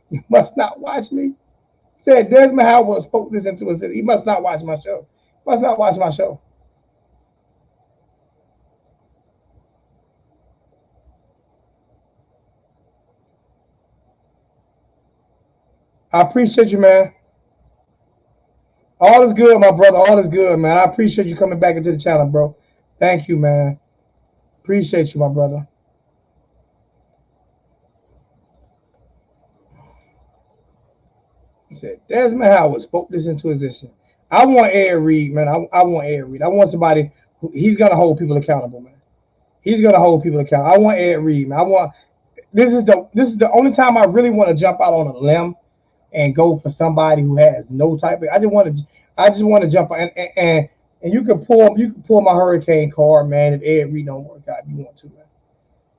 You must not watch me. Said Desmond Howard spoke this into existence. He must not watch my show. Must not watch my show. I appreciate you, man. All is good, my brother. All is good, man. I appreciate you coming back into the channel, bro. Thank you, man. Appreciate you, my brother. He said Desmond Howard spoke this into existence. I want Ed Reed, man. I want Ed Reed. I want somebody he's gonna hold people accountable, man. He's gonna hold people accountable. I want Ed Reed, man. This is the only time I really want to jump out on a limb and go for somebody who has no type of. I just want to jump on and you can pull my hurricane card, man. If Ed Reed don't work out, you want to, man.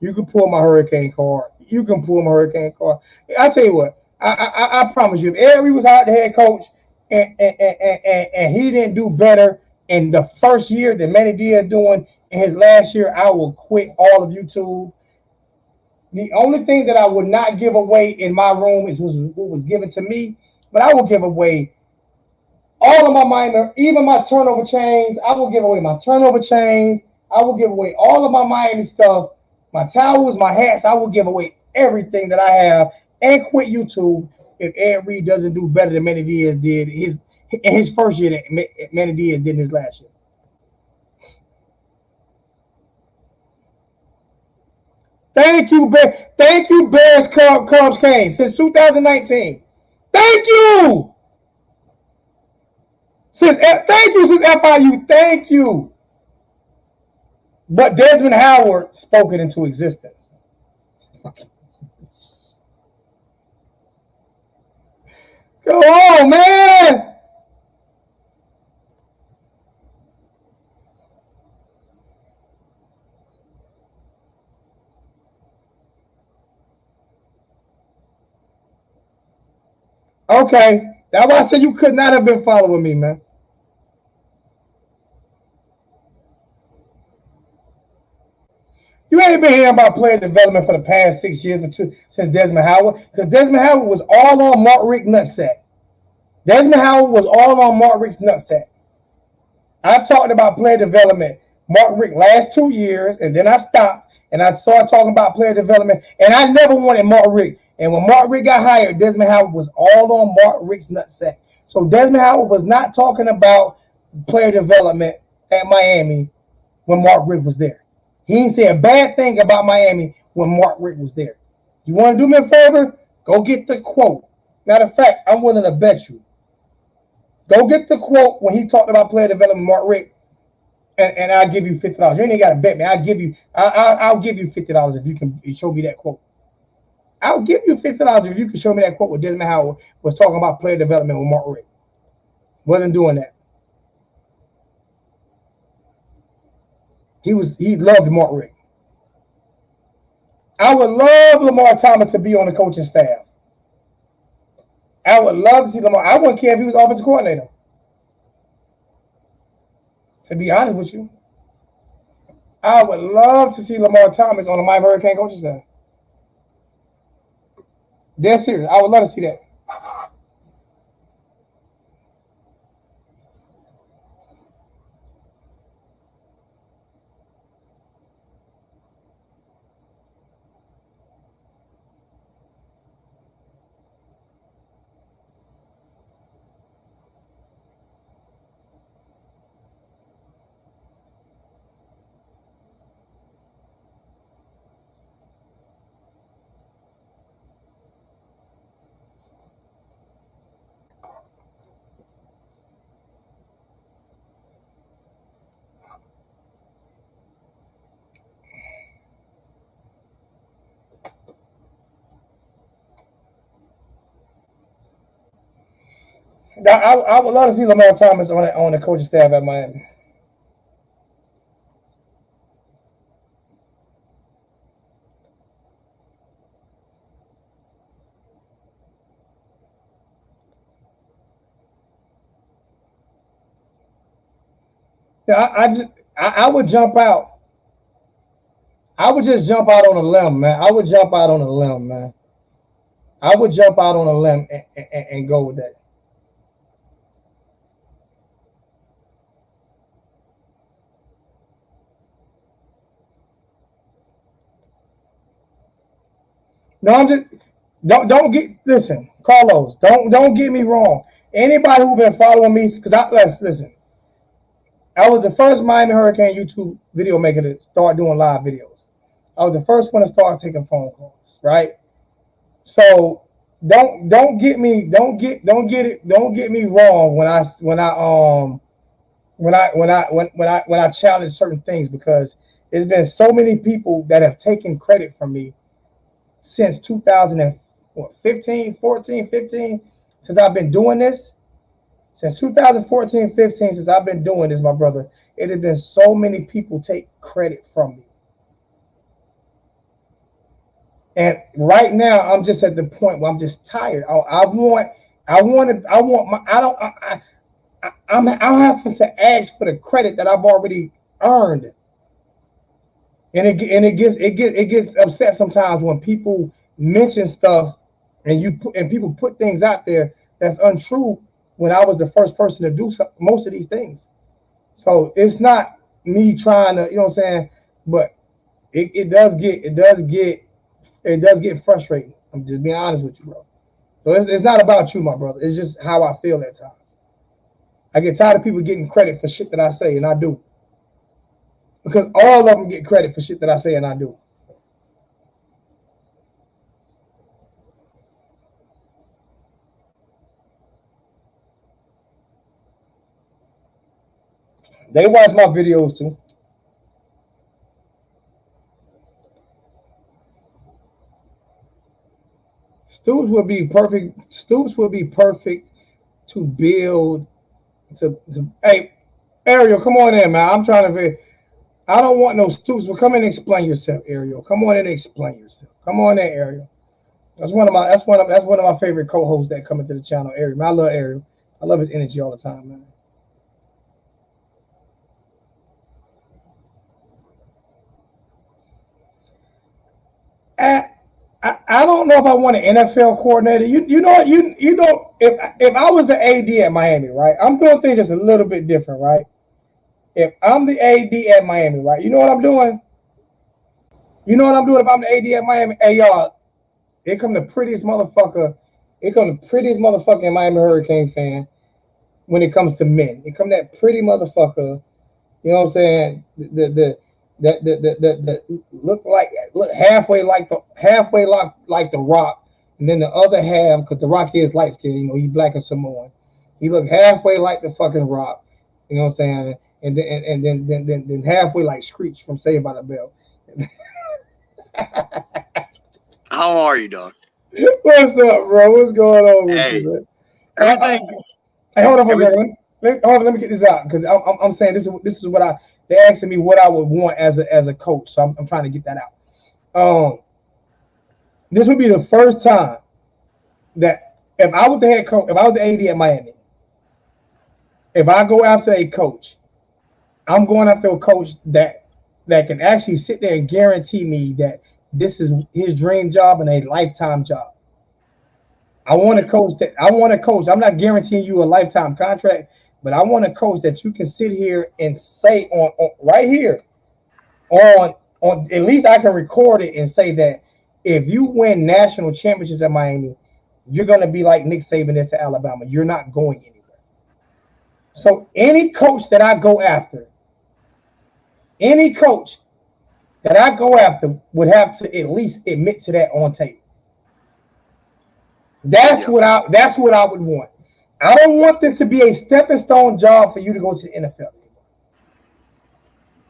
You can pull my hurricane card. You can pull my hurricane card. I tell you what, I promise you, if Ed Reed was hired the head coach and he didn't do better in the first year than Manny Diaz doing in his last year, I will quit all of YouTube. The only thing that I would not give away in my room is what was given to me, but I will give away all of my minor, even my turnover chains. I will give away my turnover chains. I will give away all of my Miami stuff, my towels, my hats. I will give away everything that I have and quit YouTube if Ed Reed doesn't do better than Manny Diaz did in his first year that Manny Diaz did in his last year. Thank you, Bear. Thank you, Bears, Cubs, Canes since 2019. Thank you. Thank you since FIU. Thank you. But Desmond Howard spoke it into existence. Go on, man. Okay. That's why I said you could not have been following me, man. You ain't been hearing about player development for the past 6 years since Desmond Howard, because Desmond Howard was all on Mark Richt nutsack. Desmond Howard was all on Mark Richt's nutsack. I talked about player development Mark Richt last 2 years, and then I stopped and I started talking about player development, and I never wanted Mark Richt. And when Mark Richt got hired, Desmond Howard was all on Mark Richt's nutsack. So Desmond Howard was not talking about player development at Miami when Mark Richt was there. He didn't say a bad thing about Miami when Mark Richt was there. You want to do me a favor? Go get the quote. Matter of fact, I'm willing to bet you. Go get the quote when he talked about player development, Mark Richt, and I'll give you $50. You ain't got to bet me. I'll give you $50 if you can show me that quote. I'll give you $50 if you can show me that quote where Desmond Howard was talking about player development with Mark Richt. Wasn't doing that. He loved Mark Richt. I would love Lamar Thomas to be on the coaching staff. I would love to see Lamar. I wouldn't care if he was offensive coordinator. To be honest with you, I would love to see Lamar Thomas on the Miami Hurricane coaching staff. Dead serious. I would love to see that. I would love to see Lamar Thomas on the coaching staff at Miami. Yeah, I would jump out. I would just jump out on a limb, man. I would jump out on a limb, man. I would jump out on a limb and go with that. No, I'm just don't get listen, Carlos. Don't get me wrong. Anybody who been following me, because listen, I was the first Miami Hurricane YouTube video maker to start doing live videos. I was the first one to start taking phone calls, right? So don't get me don't get me wrong when I challenge certain things, because there's been so many people that have taken credit from me since 2015, 14, 15, since I've been doing this. Since 2014, 15, since I've been doing this, my brother, it has been so many people take credit from me. And right now, I'm just at the point where I'm just tired. I want my, I don't, I'm having to ask for the credit that I've already earned. And it gets upset sometimes when people mention stuff and people put things out there that's untrue when I was the first person to do most of these things. So it's not me trying to, you know what I'm saying, but it does get frustrating. I'm just being honest with you, bro. So it's not about you, my brother. It's just how I feel at times. I get tired of people getting credit for shit that I say, and I do. Because all of them get credit for shit that I say and I do. They watch my videos too. Stoops would be perfect to build to hey Ariel, come on in, man. I'm trying to I don't want no Stoops, but come in and explain yourself, Ariel. Come on in and explain yourself. Come on in, Ariel. That's one of my favorite co-hosts that come into the channel, Ariel. Man, I love Ariel. I love his energy all the time, man. I, I don't know if I want an NFL coordinator. You know if I was the AD at Miami, right? I'm doing things just a little bit different, right? If I'm the AD at Miami, right? You know what I'm doing? You know what I'm doing if I'm the AD at Miami? Hey y'all, here come the prettiest motherfucker. Here come the prettiest motherfucking Miami Hurricane fan when it comes to men. Here come that pretty motherfucker. You know what I'm saying? The look halfway like the Rock, and then the other half, because the Rock is light skinned, you know, he black and Samoan. He looked halfway like the fucking Rock. You know what I'm saying? And then halfway like Screech from Saved by the Bell. How are you, dog? What's up, bro? What's going on with Hey, you, man? everything. Hey, hold on for a Everything. second. Let me get this out, because I'm saying this is what they're asking me what I would want as a coach, so I'm trying to get that out. This would be the first time that if I was the head coach, if I was the AD at Miami, if I go after a coach, I'm going after a coach that can actually sit there and guarantee me that this is his dream job and a lifetime job. I want a Yeah. coach that I want a coach. I'm not guaranteeing you a lifetime contract, but I want a coach that you can sit here and say on right here on at least I can record it and say that if you win national championships at Miami, you're gonna be like Nick Saban is to Alabama. You're not going anywhere. So any coach that I go after, any coach that I go after would have to at least admit to that on tape. Yeah. That's what I would want. I don't want this to be a stepping stone job for you to go to the NFL.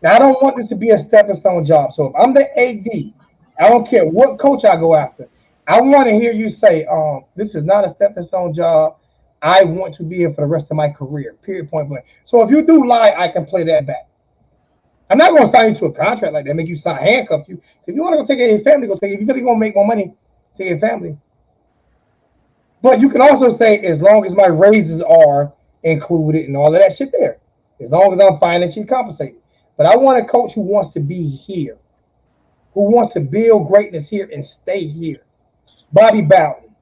Now, I don't want this to be a stepping stone job. So if I'm the AD, I don't care what coach I go after. I want to hear you say, this is not a stepping stone job. I want to be here for the rest of my career. Period. Point blank. So if you do lie, I can play that back. I'm not going to sign you to a contract like that, make you sign handcuff you. If you want to go take care of your family, go take it. If you feel you're going to make more money, take care of your family. But you can also say, as long as my raises are included and all of that shit there, as long as I'm financially compensated. But I want a coach who wants to be here, who wants to build greatness here and stay here. Bobby Bowden,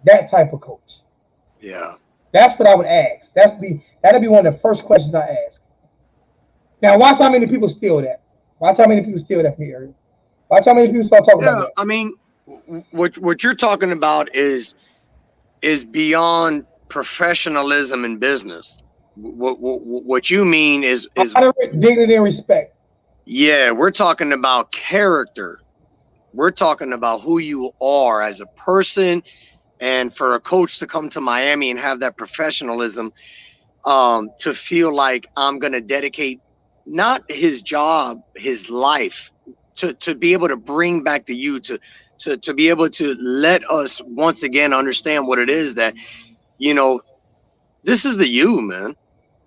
that type of coach. Yeah. That's what I would ask. That'd be one of the first questions I ask. Now, watch how many people steal that. Watch how many people steal that from here. Watch how many people start talking about Yeah. that. I mean, what you're talking about is beyond professionalism in business. What you mean is Honor, dignity, and respect. yeah, we're talking about character. We're talking about who you are as a person, and for a coach to come to Miami and have that professionalism, to feel like I'm going to dedicate not his job, his life, to be able to bring back to you, to be able to let us once again understand what it is that, you know, this is the you, man.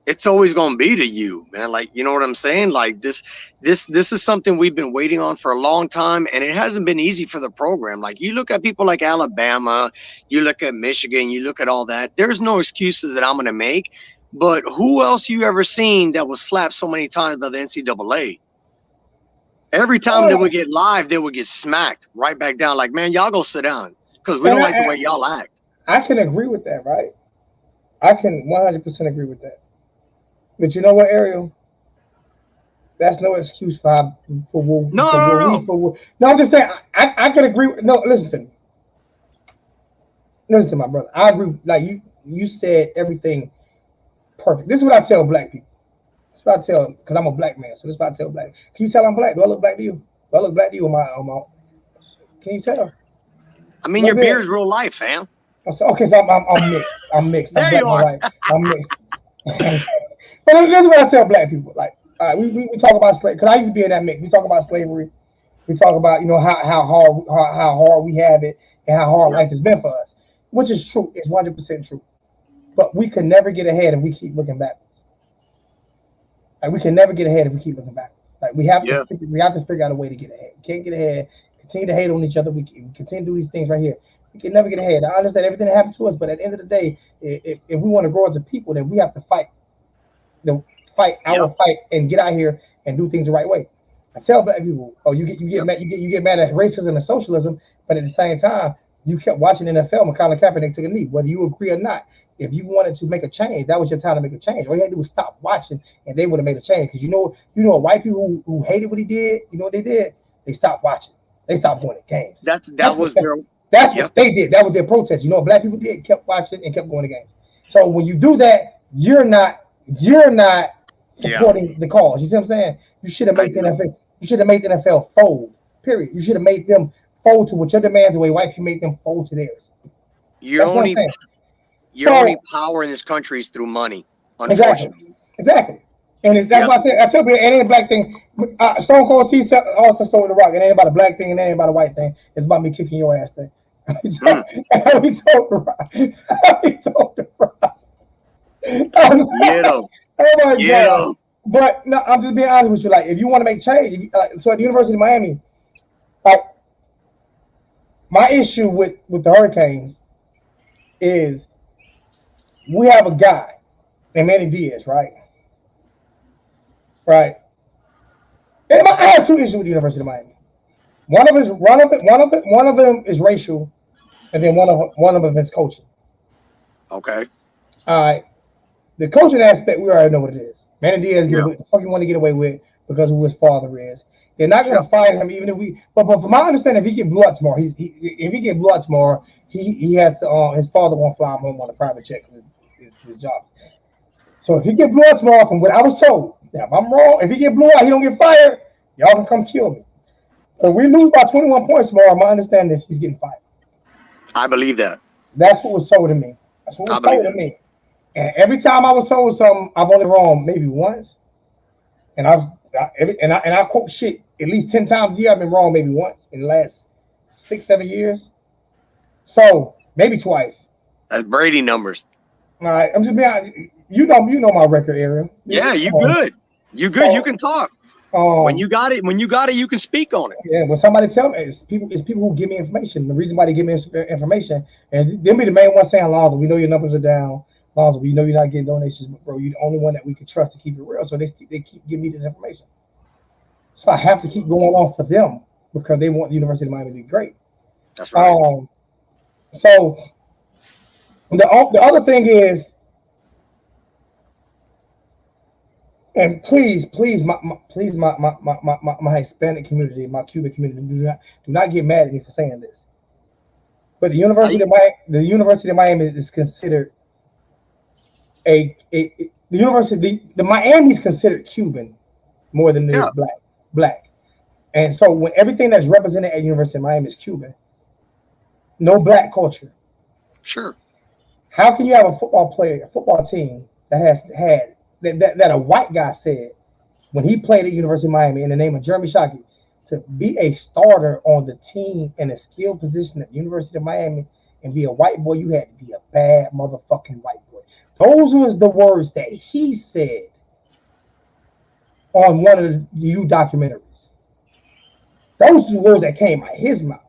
It's always going to be the you, man. Like, you know what I'm saying? Like this is something we've been waiting on for a long time, and it hasn't been easy for the program. Like, you look at people like Alabama, you look at Michigan, you look at all that. There's no excuses that I'm going to make. But who else you ever seen that was slapped so many times by the NCAA? Every time they Oh, would get live, they would get smacked right back down. Like, man, y'all go sit down because we and don't like the way y'all act. I can agree with that, right? I can 100% agree with that. But you know what, Ariel? That's no excuse for No, for no, what we no. for what. No, I'm just saying I can agree. No, listen to me. Listen to my brother. I agree. Like you said everything perfect. This is what I tell black people. This is what I tell because I'm a black man. So this is what I tell black. Can you tell I'm black? Do I look black to you? Do I look black to you on my? Can you tell? I mean, A little your bit. beard's real life, fam. I said, okay, so I'm mixed. I'm mixed. I'm There black you and are. white. I'm mixed. But that's what I tell black people. Like, we talk about slavery because I used to be in that mix. We talk about slavery. We talk about how hard we have it and how hard Yep. life has been for us, which is true. It's 100% true. But we can never get ahead if we keep looking backwards. Like we can never get ahead if we keep looking backwards. Like Yeah. we have to figure out a way to get ahead. We can't get ahead. Continue to hate on each other. We continue to do these things right here. We can never get ahead. I understand everything that happened to us, but at the end of the day, if we want to grow as a people, then we have to fight fight our Yep. fight and get out here and do things the right way. I tell black people, oh, you get Yep. mad you get mad at racism and socialism, but at the same time, you kept watching NFL when Colin Kaepernick took a knee, whether you agree or not. If you wanted to make a change, that was your time to make a change. All you had to do was stop watching, and they would have made a change. Because white people who hated what he did, you know what they did? They stopped watching. They stopped going to games. That That's what was their. that's Yep. what they did. That was their protest. You know what black people did? Kept watching and kept going to games. So when you do that, you're not Yeah. supporting the cause. You see what I'm saying? You should have I made the do. NFL. You should have made the NFL fold. Period. You should have made them fold to what your demands the way white people make them fold to theirs. Your That's what I'm only saying. your only So power in this country is through money. exactly, Unfortunately. exactly. And that's Yep. why I tell people it ain't a black thing. Stone Cold T also stole the rock. It ain't about a black thing and it ain't about a white thing. It's about me kicking your ass thing. we Mm. told the rock. We told the rock. Get them. Oh my Get god! them. But no, I'm just being honest with you. Like, if you want to make change, so at the University of Miami, like My issue with the Hurricanes is we have a guy named Manny Diaz, right? Right. And I have two issues with the University of Miami. One of them is racial, and then one of them is coaching. Okay. All right. The coaching aspect, we already know what it is. Manny Diaz get Yeah. what the fuck you want to get away with because of who his father is. They're not Yeah. gonna fire him even if we. But from my understanding, if he get blew out tomorrow, if he get blew out tomorrow, he has to. His father won't fly him home on a private jet because it's his job. So if he get blew out tomorrow, from what I was told, now if I'm wrong, if he get blew out, he don't get fired. Y'all can come kill me. If we lose by 21 points tomorrow, my understanding is he's getting fired. I believe that. That's what was told to me. That's what I was believe told to that. me. And every time I was told something, I've only wrong maybe once. And I quote shit at least 10 times a year. I've been wrong maybe once in the last 6, 7 years. So maybe twice. That's Brady numbers. All right, I'm just being honest. You know my record area. Yeah, you good. You good. You So can talk. When um you got it, you can speak on it. yeah, when somebody tell me it's people who give me information. The reason why they give me information and they'll be the main one saying, Lonzo, we know your numbers are down. Lonzo, we know you're not getting donations, but bro, you're the only one that we can trust to keep it real. So they keep giving me this information. So I have to keep going on for them because they want the University of Miami to be great. That's right. Um, so the other thing is, and please, my Hispanic community, my Cuban community, do not get mad at me for saying this. But the University of Miami is considered the university. The Miami is considered Cuban more than it is Yeah, black. And so when everything that's represented at University of Miami is Cuban, no black culture. sure. How can you have a football team that has had that a white guy said when he played at University of Miami in the name of Jeremy Shockey to be a starter on the team in a skilled position at the University of Miami and be a white boy, you had to be a bad motherfucking white boy. Those was the words that he said on one of the U documentaries. Those are the words that came out of his mouth.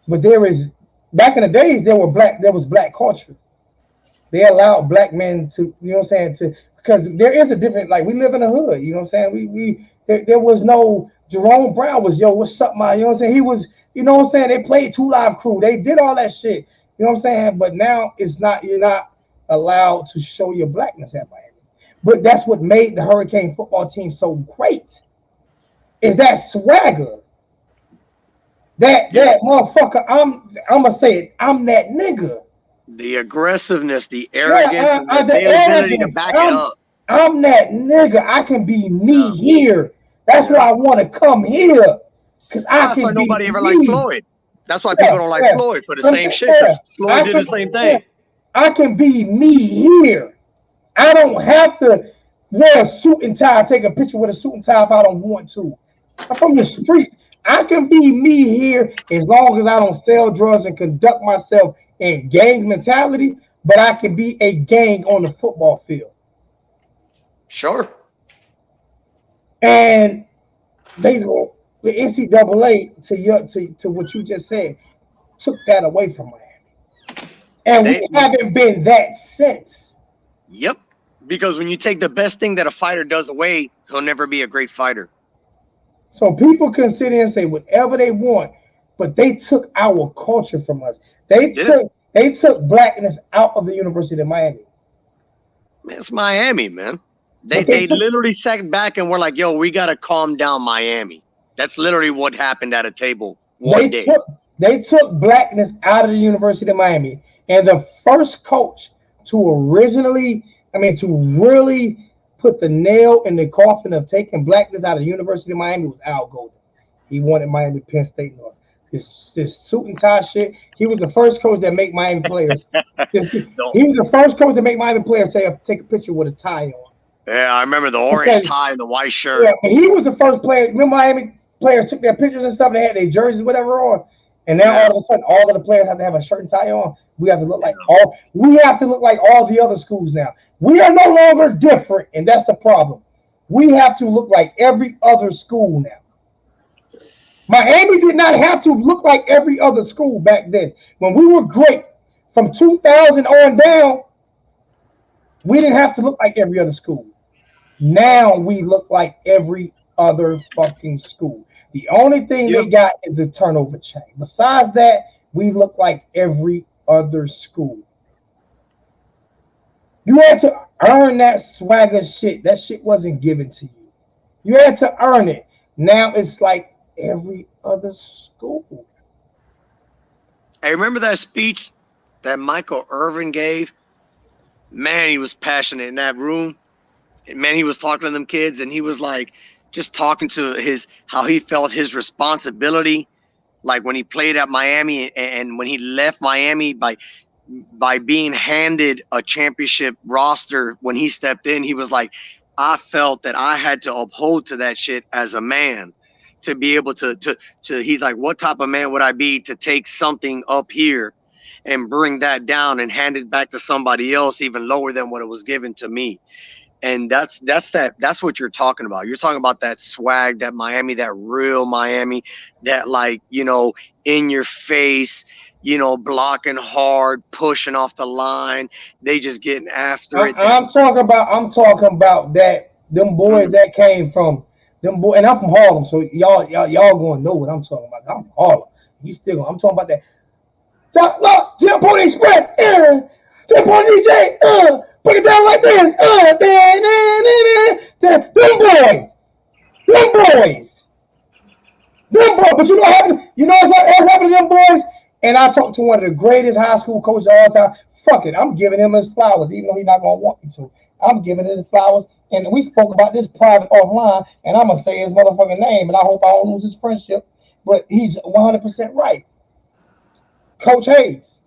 But there is back in the days there was black culture. They allowed black men to, you know what I'm saying, to because there is a different like we live in a hood, you know what I'm saying? There was no Jerome Brown was yo, what's up, man? You know what I'm saying? He was, you know what I'm saying? They played Two Live Crew, they did all that shit, you know what I'm saying? But now it's not you're not allowed to show your blackness at Miami. But that's what made the Hurricane football team so great. Is that swagger. Yeah. That motherfucker, I'm gonna say it, I'm that nigga. The aggressiveness, the arrogance, Yeah, and the the availability to arrogance. back it I'm up. I'm that nigga. I can be Yeah. me here. That's Yeah. why I want to come here. Cause Well, I that's why can be nobody ever liked me. Floyd. That's why Yeah, people don't like yeah. Floyd for the I'm same saying, shit. yeah. Because Floyd I did the can same yeah, thing. I can be me here. I don't have to wear a suit and tie, take a picture with a suit and tie if I don't want to. I'm from the streets. I can be me here as long as I don't sell drugs and conduct myself in gang mentality, but I can be a gang on the football field. Sure. And they the NCAA to what you just said took that away from Miami, and They. we haven't been that since. Yep. Because when you take the best thing that a fighter does away, he'll never be a great fighter. So people can sit here and say whatever they want, but they took our culture from us. They did. They took blackness out of the University of Miami, Man, it's Miami, man. They but they they took literally sat back and were like, "Yo, we gotta calm down, Miami." That's literally what happened at a table one they day. took they took blackness out of the University of Miami, and the first coach to to really put the nail in the coffin of taking blackness out of the University of Miami was Al Golden. He wanted Miami Penn State North. This suit and tie shit. He was the first coach that make Miami players. No. He was the first coach to make Miami players take a picture with a tie on. Yeah, I remember the orange Okay, tie and the white shirt. yeah, he was the first player. Remember, Miami players took their pictures and stuff. They had their jerseys, whatever, on, and now Yeah, all of a sudden, all of the players have to have a shirt and tie on. We have to look yeah. like all. We have to look like all the other schools now. We are no longer different, and that's the problem. We have to look like every other school now. Miami did not have to look like every other school back then. When we were great, from 2000 on down, we didn't have to look like every other school. Now we look like every other fucking school. The only thing Yep. they got is the turnover chain. Besides that, we look like every other school. You had to earn that swagger shit. That shit wasn't given to you. You had to earn it. Now it's like every other school. I remember that speech that Michael Irvin gave. Man, he was passionate in that room. Man, he was talking to them kids, and he was like just talking to his how he felt his responsibility, like when he played at Miami and when he left Miami by being handed a championship roster when he stepped in. He was like, I felt that I had to uphold to that shit as a man to be able to he's like, what type of man would I be to take something up here and bring that down and hand it back to somebody else even lower than what it was given to me. And that's what you're talking about. You're talking about that swag, that Miami, that real Miami, that like, in your face, blocking hard, pushing off the line. They just getting after it. That I'm talking about that them boys mm, that came from them boy, and I'm from Harlem, so y'all gonna know what I'm talking about. I'm from Harlem. You still I'm talking about that. Look, Jump on Express, Jump on DJ, put it down like this, them boys, them boys. Them boys, but you know what happened? You know what happened to them boys? And I talked to one of the greatest high school coaches of all time. Fuck it, I'm giving him his flowers, even though he's not gonna want me to. I'm giving him his flowers, and we spoke about this private offline, and I'm gonna say his motherfucking name, and I hope I don't lose his friendship. But he's 100% right. Coach Hayes.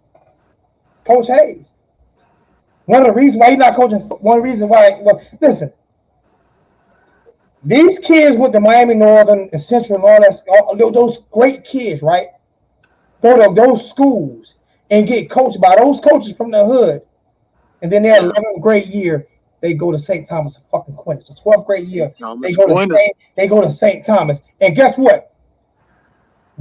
Coach Hayes. One of the reasons why he's not coaching. One reason why. Well, listen, these kids went to Miami Northern and Central and all those great kids, right? Go to those schools and get coached by those coaches from the hood. And then their yeah, 11th grade year, they go to St. Thomas and fucking Aquinas. So 12th grade year, Thomas Aquinas. They go to St. Thomas. And guess what?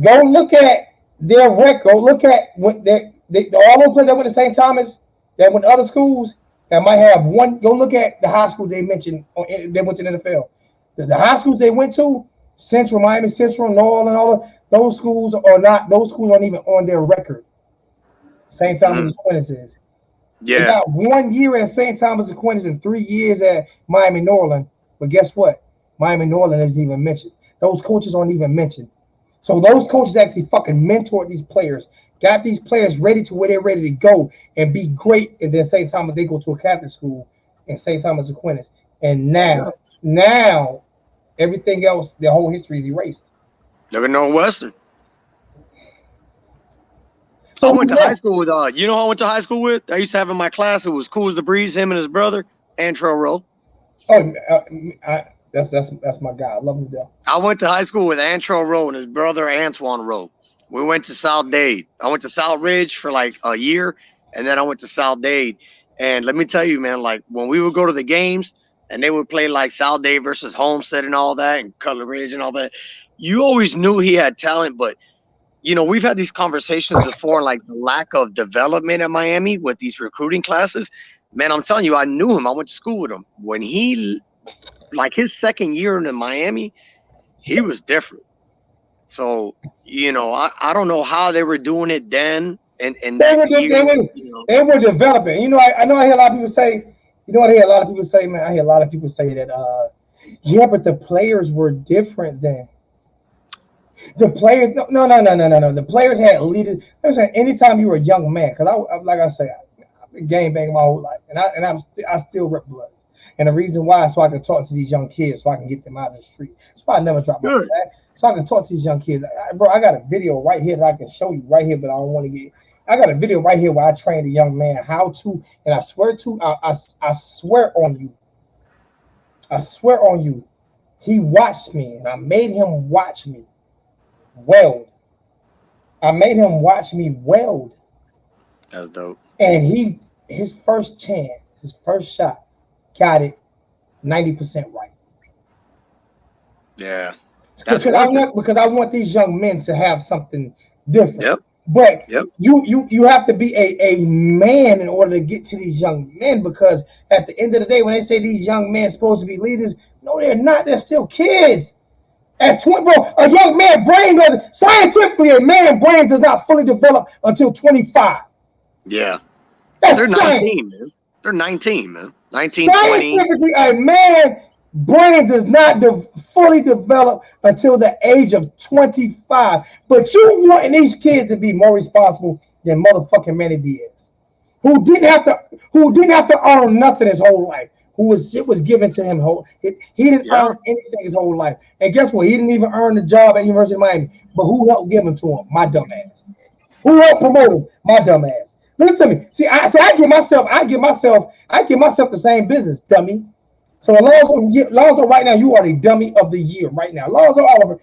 Go look at their record. Look at what all those players that went to St. Thomas, that went to other schools, that might have one. Go look at the high school they mentioned. They went to the NFL. The high schools they went to, Central, Miami Central, Northern, all of those schools are not. Those schools aren't even on their record. St. Thomas Mm, Aquinas is. They yeah, got 1 year at St. Thomas Aquinas and 3 years at Miami Northern. But guess what? Miami Northern isn't even mentioned. Those coaches aren't even mentioned. So those coaches actually fucking mentored these players, got these players ready to where they're ready to go and be great. And then St. Thomas, they go to a Catholic school in St. Thomas Aquinas. And yeah. now, everything else, their whole history is erased. Look at Northwestern. I So went who's to high next? school with who I went to high school with? I used to have in my class who was cool as the breeze, him and his brother, Antrell Rowe. Oh, that's my guy. I love him to death. I went to high school with Antrell Rowe and his brother Antoine Rowe. We went to South Dade. I went to South Ridge for like a year, and then I went to South Dade. And let me tell you, man, like when we would go to the games and they would play like South Dade versus Homestead and all that, and Cutler Ridge and all that, you always knew he had talent. But we've had these conversations before, like the lack of development at Miami with these recruiting classes. Man, I'm telling you, I knew him. I went to school with him. When he, like his second year in Miami, he was different. So, I don't know how they were doing it then and in They that were de- year, they were they were developing. I know I hear a lot of people say. You know what I hear a lot of people say, man. I hear a lot of people say that. Yeah, but the players were different then. The players, no. The players had leaders. I'm saying anytime you were a young man, because like I say, I've been game banging my whole life, and I still rep blood. And the reason why, so I can talk to these young kids, so I can get them out of the street. So I never drop my good. back. So I can talk to these young kids. Bro, I got a video right here that I can show you right here, but I don't want to get. I got a video right here where I trained a young man how to, and I swear on you, I swear on you, he watched me, and I made him watch me weld. I made him watch me weld, That's dope. and his first chance, his first shot, got it 90% right. Yeah. That's worth it. Because I want these young men to have something different. Yep. But Yep. you have to be a man in order to get to these young men, because at the end of the day, when they say these young men supposed to be leaders, no, they're not. They're still kids. At 20, bro, a young man brain doesn't scientifically a man brain does not fully develop until 25. Yeah. They're That's science. 19, man. They're 19, man. 19, 20. Scientifically, a man brain does not fully develop until the age of 25. But you wanting these kids to be more responsible than motherfucking Manny Diaz, who didn't have to earn nothing his whole life. It was given to him he didn't Yeah. earn anything his whole life. And guess what? He didn't even earn the job at University of Miami. But who helped give him to him? My dumb ass. Who helped promote him? My dumb ass. Listen to me. See, I give myself the same business, dummy. So Alonzo, right now, you are the dummy of the year right now. Alonzo Oliver,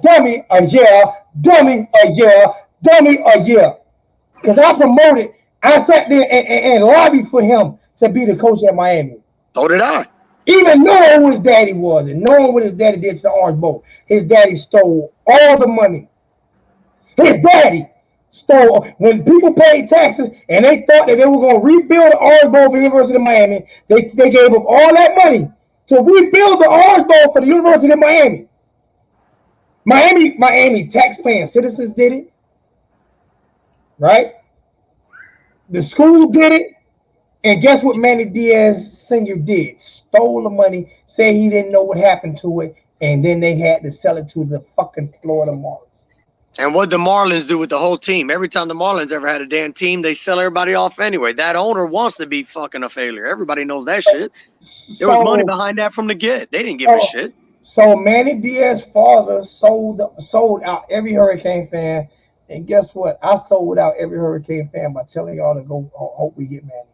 dummy a year, dummy a year, dummy a year. Because I promoted, I sat there and lobbied for him to be the coach at Miami. So did I. Even knowing who his daddy was and knowing what his daddy did to the Orange Bowl. His daddy stole all the money. His daddy stole, when people paid taxes and they thought that they were going to rebuild the Orange Bowl for the University of Miami, they gave up all that money to rebuild the Orange Bowl for the University of Miami. Miami tax-paying citizens did it, right? The school did it, and guess what Manny Diaz Sr. did? Stole the money, said he didn't know what happened to it, and then they had to sell it to the fucking Florida Marlins. And what the Marlins do with the whole team. Every time the Marlins ever had a damn team, they sell everybody off anyway. That owner wants to be fucking a failure. Everybody knows that shit. There was money behind that from the get. They didn't give a shit. So Manny Diaz's father sold out every Hurricane fan. And guess what? I sold out every Hurricane fan by telling y'all to go hope we get Manny.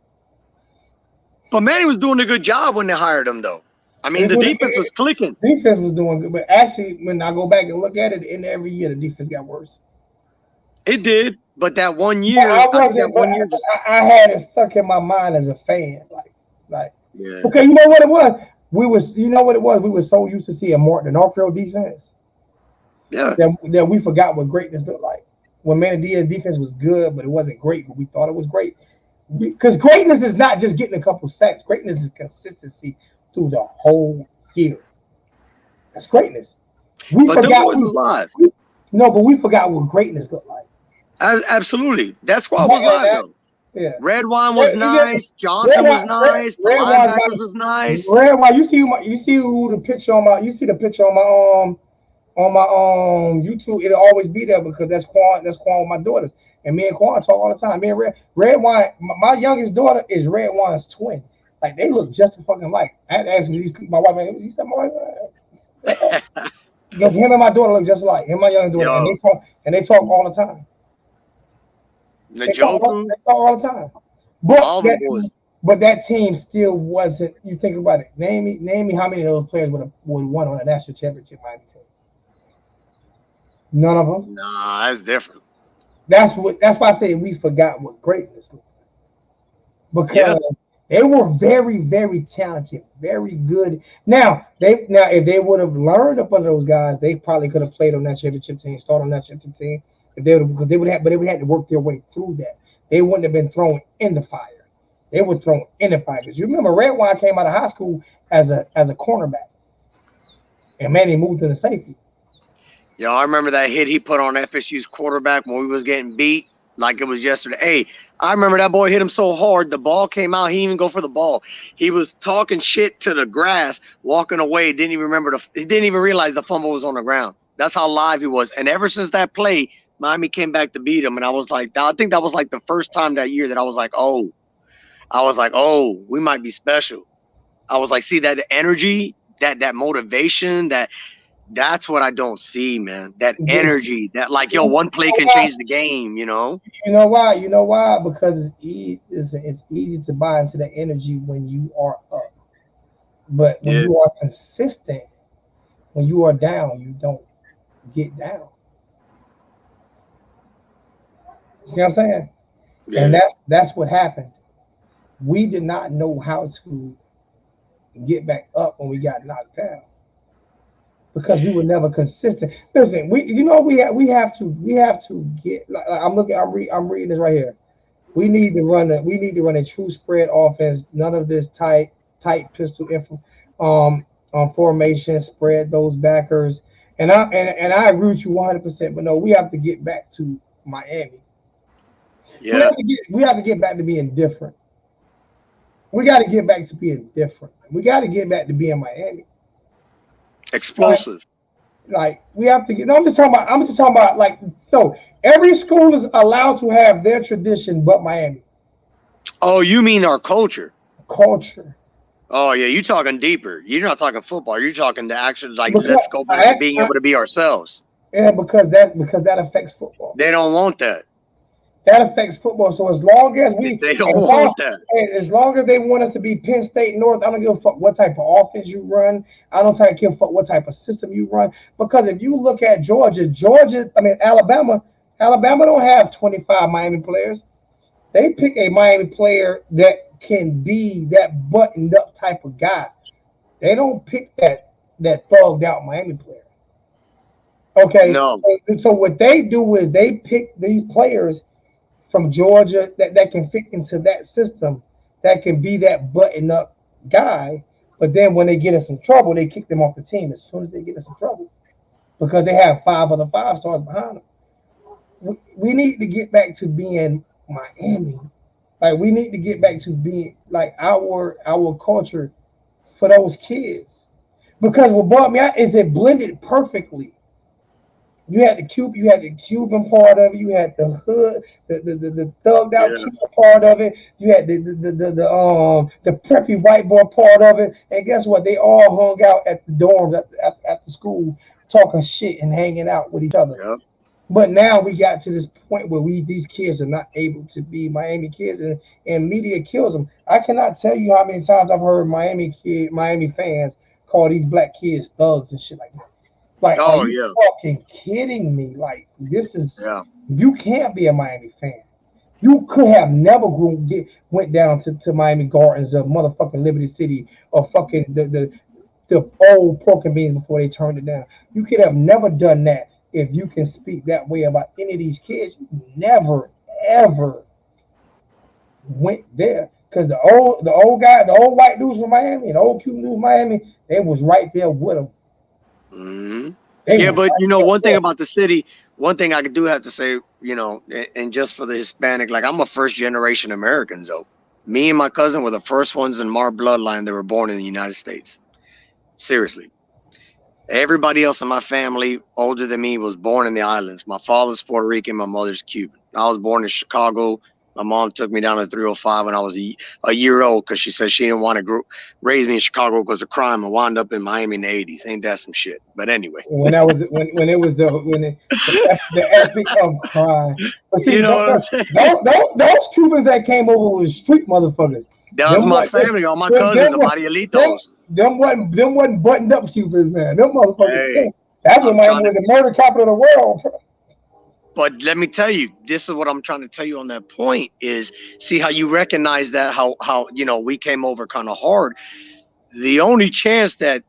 But Manny was doing a good job when they hired him, though. I mean, the defense was clicking. Defense was doing good, but actually, when I go back and look at it, in every year the defense got worse. It did, but that one year, I had it stuck in my mind as a fan, like. Yeah. Okay, you know what it was? We were so used to seeing the Northfield defense. Yeah. That we forgot what greatness looked like. When Manny Diaz defense was good, but it wasn't great, but we thought it was great. Because greatness is not just getting a couple sacks. Greatness is consistency through the whole year. That's greatness. But the boys was live. No, but we forgot what greatness looked like. Absolutely. That squad was live, though. Yeah. Red Wine was nice. Johnson was nice. The linebackers was nice. Red Wine, you see the picture on my YouTube. It'll always be there because that's Quan with my daughters. And me and Quan talk all the time. Me and Red Wine, my youngest daughter is Red Wine's twin. Like, they look just fucking like. I had to ask my wife, he said, my wife, because him and my daughter look just like. Him and my young daughter. And they talk all the time. They talk all the time. But that team still wasn't. You think about it. Name me how many of those players would have won on a national championship Miami team. None of them. Nah, that's different. That's why I say we forgot what greatness looked like. Because they were very, very talented, very good. Now if they would have learned up under those guys, they probably could have played on that championship team, started on that championship team. But they would have had to work their way through that. They wouldn't have been thrown in the fire. They were thrown in the fire. Because you remember Red Wine came out of high school as a cornerback. And Manny moved to the safety. Yo, I remember that hit he put on FSU's quarterback when we was getting beat like it was yesterday. Hey, I remember that boy hit him so hard, the ball came out. He didn't even go for the ball. He was talking shit to the grass, walking away. He didn't even realize the fumble was on the ground. That's how live he was. And ever since that play, Miami came back to beat him. And I was like, I think that was like the first time that year that I was like, oh, we might be special. I was like, see that energy, that motivation, that's what I don't see, man. That energy, that like, yo, one play can change the game, you know? You know why? Because it's easy to buy into the energy when you are up. But when you are consistent, when you are down, you don't get down. See what I'm saying? Yeah. And that's what happened. We did not know how to get back up when we got knocked down. because we were never consistent. Listen, we have to get. I'm looking. I'm reading this right here. We need to run a true spread offense. None of this tight pistol formation. Spread those backers. And I agree with you 100%. But no, we have to get back to Miami. Yeah, We have to get back to being different. We got to get back to being different. We got to get back to being Miami. Like, explosive. we have to get. No, I'm just talking about. I'm just talking about like no. Every school is allowed to have their tradition, but Miami Oh, you mean our culture? culture. Oh yeah, you talking deeper. You're not talking football. You're talking the actual like Because let's go back to being able to be ourselves. yeah, because that affects football. They don't want that. That affects football. So as long as They as don't long, want that. as long as they want us to be Penn State North, I don't give a fuck what type of offense you run. I don't give a fuck what type of system you run. Because if you look at Alabama don't have 25 Miami players. They pick a Miami player that can be that buttoned up type of guy. They don't pick that thugged out Miami player. Okay, No. so what they do is they pick these players from Georgia that can fit into that system, that can be that button up guy. But then when they get in some trouble, they kick them off the team as soon as they get in some trouble because they have five other five stars behind them. We need to get back to being Miami. Like we need to get back to being like our culture for those kids. Because what brought me out is it blended perfectly. You had the Cuban part of it. You had the hood, the thugged out Yeah. Cuban part of it. You had the preppy white boy part of it. And guess what? They all hung out at the dorms at the school, talking shit and hanging out with each other. Yep. But now we got to this point where these kids are not able to be Miami kids, and media kills them. I cannot tell you how many times I've heard Miami fans call these black kids thugs and shit like that. Like, are Oh you yeah. fucking kidding me? Like, this is Yeah. you can't be a Miami fan. You could have never went down to Miami Gardens or motherfucking Liberty City or fucking the old pork and beans before they turned it down. You could have never done that if you can speak that way about any of these kids. You never ever went there because the old white dudes from Miami and the old Cuban dudes from Miami, they was right there with them. Hmm. They Yeah, was but right you know, there one thing with about the city, one thing I do have to say, you know, and just for the Hispanic, like I'm a first generation American, though. Me and my cousin were the first ones in our bloodline that were born in the United States. Seriously. Everybody else in my family older than me was born in the islands. My father's Puerto Rican, my mother's Cuban. I was born in Chicago. My mom took me down to 305 when I was a year old because she said she didn't want to raise me in Chicago because of crime. I wound up in Miami in the 80s. Ain't that some shit? But anyway, when I was when it was the epic of crime. But you see, know what I'm saying? those Cubans that came over was street motherfuckers. That was Them my what family, all my them cousins, them the what them Marielitos. them wasn't buttoned up Cubans, man. Them motherfuckers. Hey, That's what I'm Miami trying to, was, the murder capital of the world. but let me tell you, this is what I'm trying to tell you on that point is see how you recognize that, how, you know, we came over kind of hard. The only chance that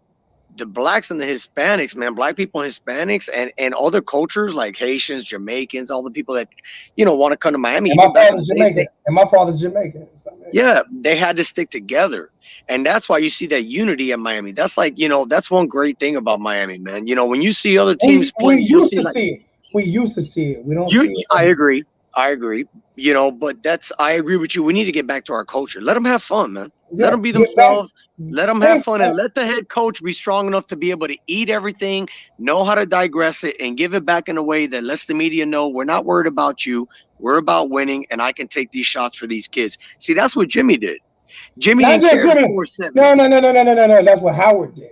the blacks and the Hispanics, man, black people and Hispanics and other cultures like Haitians, Jamaicans, all the people that, you know, want to come to Miami, And my even back in father's the days, Jamaican. And my father's Jamaican. So, yeah, they had to stick together. And that's why you see that unity in Miami. That's like, you know, that's one great thing about Miami, man. You know, when you see other teams we play, you'll used see to like see it. We used to see it. We don't you see it I anymore. agree. I agree. You know, but that's I agree with you. We need to get back to our culture. Let them have fun, man. Let Yeah, them be get back. themselves. Let them have Thanks, fun and man. let the head coach be strong enough to be able to eat everything, know how to digress it, and give it back in a way that lets the media know we're not worried about you. We're about winning, and I can take these shots for these kids. See, that's what Jimmy did. Jimmy Not didn't just care to Jimmy. score 70. No. That's what Howard did.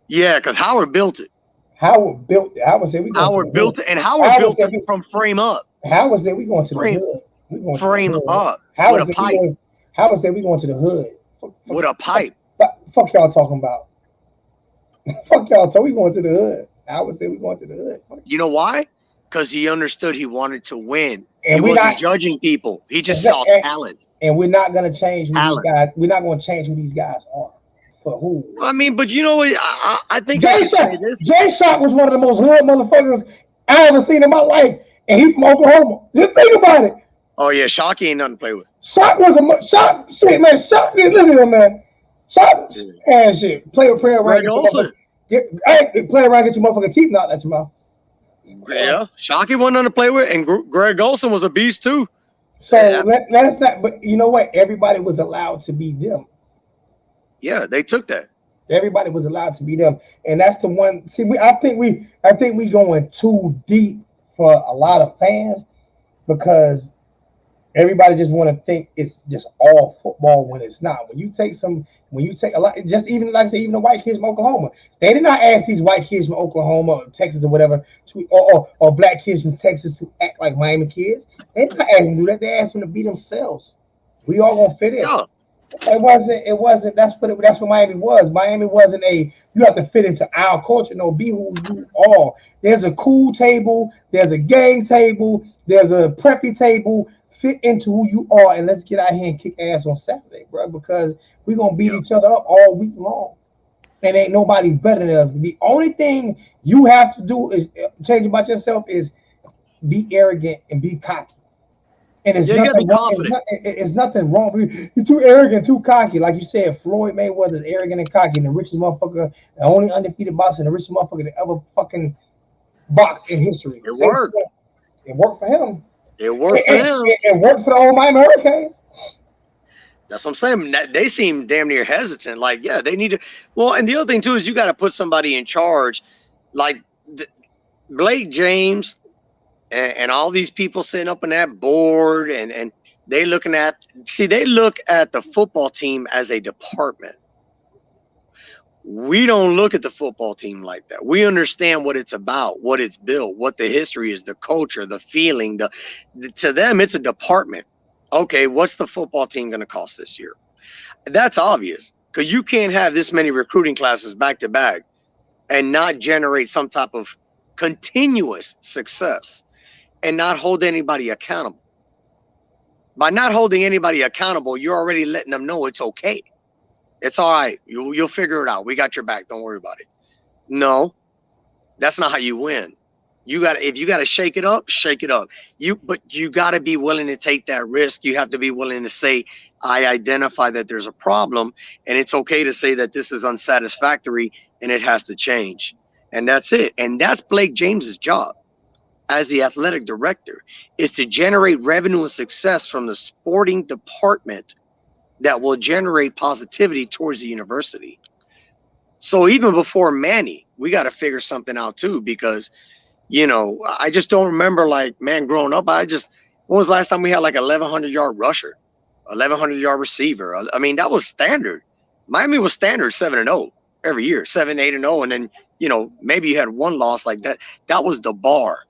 Yeah, because Howard built it. Howard built it. Howard said we going to the Howard hood. built it, and Howard Howard built said it we, from frame up, Howard said we going to the frame hood. We going to the frame hood. up with Howard a said we pipe, going. Howard said we going to the hood. with a pipe. Fuck y'all talking about. Fuck y'all. So we going to the hood. Howard said we going to the hood. You know why? Because he understood he wanted to win. He And we wasn't not. judging people. He just saw And, talent. and we're not gonna change who these Talent. guys. We're not gonna change who these guys are. For who? I mean, but you know what? I think I Jay could say Shock. this. Jay Shock was one of the most hood motherfuckers I ever seen in my life, and he from Oklahoma. Just think about it. Oh yeah, Shocky ain't nothing to play with. Shock was a Shock. Shit, man. Shock. Listen to him, man. Shock Yeah. and shit. Play around, Greg get your Olson. play around, get your motherfucking teeth knocked out your mouth. Yeah, Shocky wasn't nothing to play with, and Greg Olson was a beast too. So Yeah, let's not. But you know what? Everybody was allowed to be them. yeah, they took that. Everybody was allowed to be them, and that's the one. See, I think we going too deep for a lot of fans because everybody just want to think it's just all football when it's not. When you take a lot, just even like I say, even the white kids from Oklahoma, they did not ask these white kids from Oklahoma or Texas or whatever or black kids from Texas to act like Miami kids. They did not ask them to do that. They asked them to be themselves. We all gonna fit in. Yeah, It wasn't. That's what Miami was. Miami wasn't you have to fit into our culture. No, be who you are. There's a cool table. There's a gang table. There's a preppy table. Fit into who you are, and let's get out here and kick ass on Saturday, bro. Because we're gonna beat yeah, each other up all week long, and ain't nobody better than us. The only thing you have to do is change about yourself is be arrogant and be cocky. And it's yeah. You gotta be nothing wrong. confident. It's nothing wrong. You're too arrogant, too cocky. Like you said, Floyd Mayweather is arrogant and cocky, and the richest motherfucker, the only undefeated boxer, and the richest motherfucker that ever fucking boxed in history. It worked. It worked for him. It worked for him. It worked for the old Miami Hurricanes. That's what I'm saying. They seem damn near hesitant. Like, yeah, they need to. Well, and the other thing too is you got to put somebody in charge, like Blake James and all these people sitting up on that board, and they looking at. See, they look at the football team as a department. We don't look at the football team like that. We understand what it's about, what it's built, what the history is, the culture, the feeling. To them, it's a department. Okay, what's the football team going to cost this year? That's obvious because you can't have this many recruiting classes back to back and not generate some type of continuous success and not hold anybody accountable. By not holding anybody accountable, you're already letting them know it's okay. It's all right. You'll figure it out. We got your back. Don't worry about it. No, that's not how you win. If you got to shake it up, shake it up. But you got to be willing to take that risk. You have to be willing to say, I identify that there's a problem, and it's okay to say that this is unsatisfactory and it has to change. And that's it. And that's Blake James's job as the athletic director, is to generate revenue and success from the sporting department that will generate positivity towards the university. So even before Manny, we got to figure something out too, because, I just don't remember, like, man, growing up, when was the last time we had like 1,100-yard rusher, 1,100-yard receiver? I mean, that was standard. Miami was standard 7-0 every year, 7, 8-0. And then, maybe you had one loss like that. That was the bar.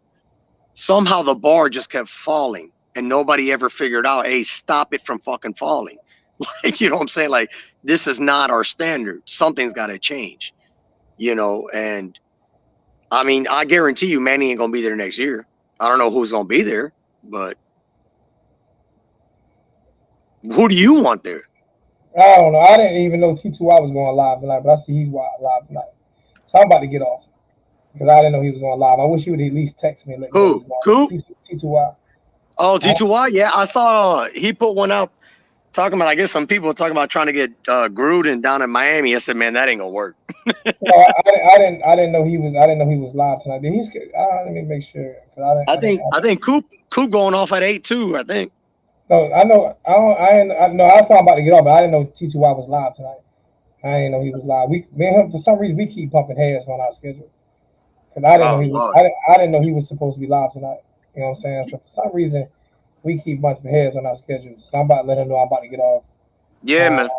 Somehow the bar just kept falling and nobody ever figured out, hey, stop it from fucking falling. Like, you know what I'm saying? Like, this is not our standard. Something's got to change, and I mean, I guarantee you Manny ain't going to be there next year. I don't know who's going to be there, but who do you want there? I don't know. I didn't even know T2I was going live tonight, but I see he's live tonight. So I'm about to get off because I didn't know he was going live. I wish he would at least text me and let me know Who? T2I. Oh, T2Y? Yeah, I saw he put one out talking about, I guess some people were talking about trying to get Gruden down in Miami. I said, man, that ain't gonna work. No, I didn't know he was live tonight. Did he? Let me make sure. I think Coop going off at 8 too. I think. No, I know. I know. I was probably about to get off, but I didn't know T2Y was live tonight. I didn't know he was live. Me and him, for some reason, we keep pumping heads on our schedule because I didn't know he was. I didn't know he was supposed to be live tonight. You know what I'm saying? So for some reason, we keep bumping heads on our schedule. So I'm about to let him know I'm about to get off. Yeah, man.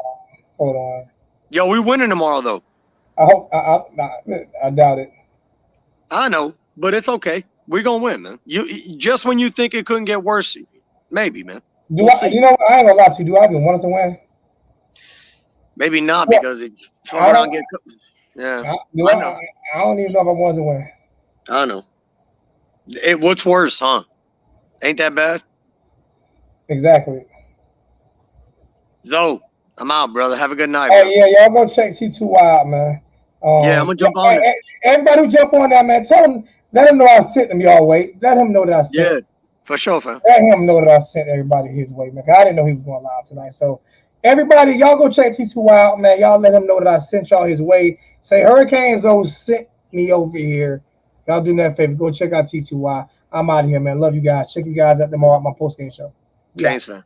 Hold on. Yo, we winning tomorrow though. I hope. I doubt it. I know, but it's okay. We're gonna win, man. You just when you think it couldn't get worse, maybe, man. You know, I ain't gonna lie to you. Do I even want us to win? Maybe not, because if fuck around get. Yeah, I know. I don't even know if I want to win. I know. What's worse, huh? Ain't that bad? Exactly. So, I'm out, brother. Have a good night, Hey, bro. yeah, y'all go check T2 out, man. Yeah, I'm gonna Yeah, jump on it. everybody who jump on that, man, tell him, let him know I sent him y'all way. Let him know that I sent. Yeah, for sure, fam. Let him know that I sent everybody his way, man. 'Cause I didn't know he was going live tonight. So everybody, y'all go check T2 out, man. Y'all let him know that I sent y'all his way. Say Hurricane Zoe sent me over here. Y'all do me that favor. Go check out T2Y. I'm out of here, man. Love you guys. Check you guys out tomorrow at my post game show. Yeah. Canes, fam.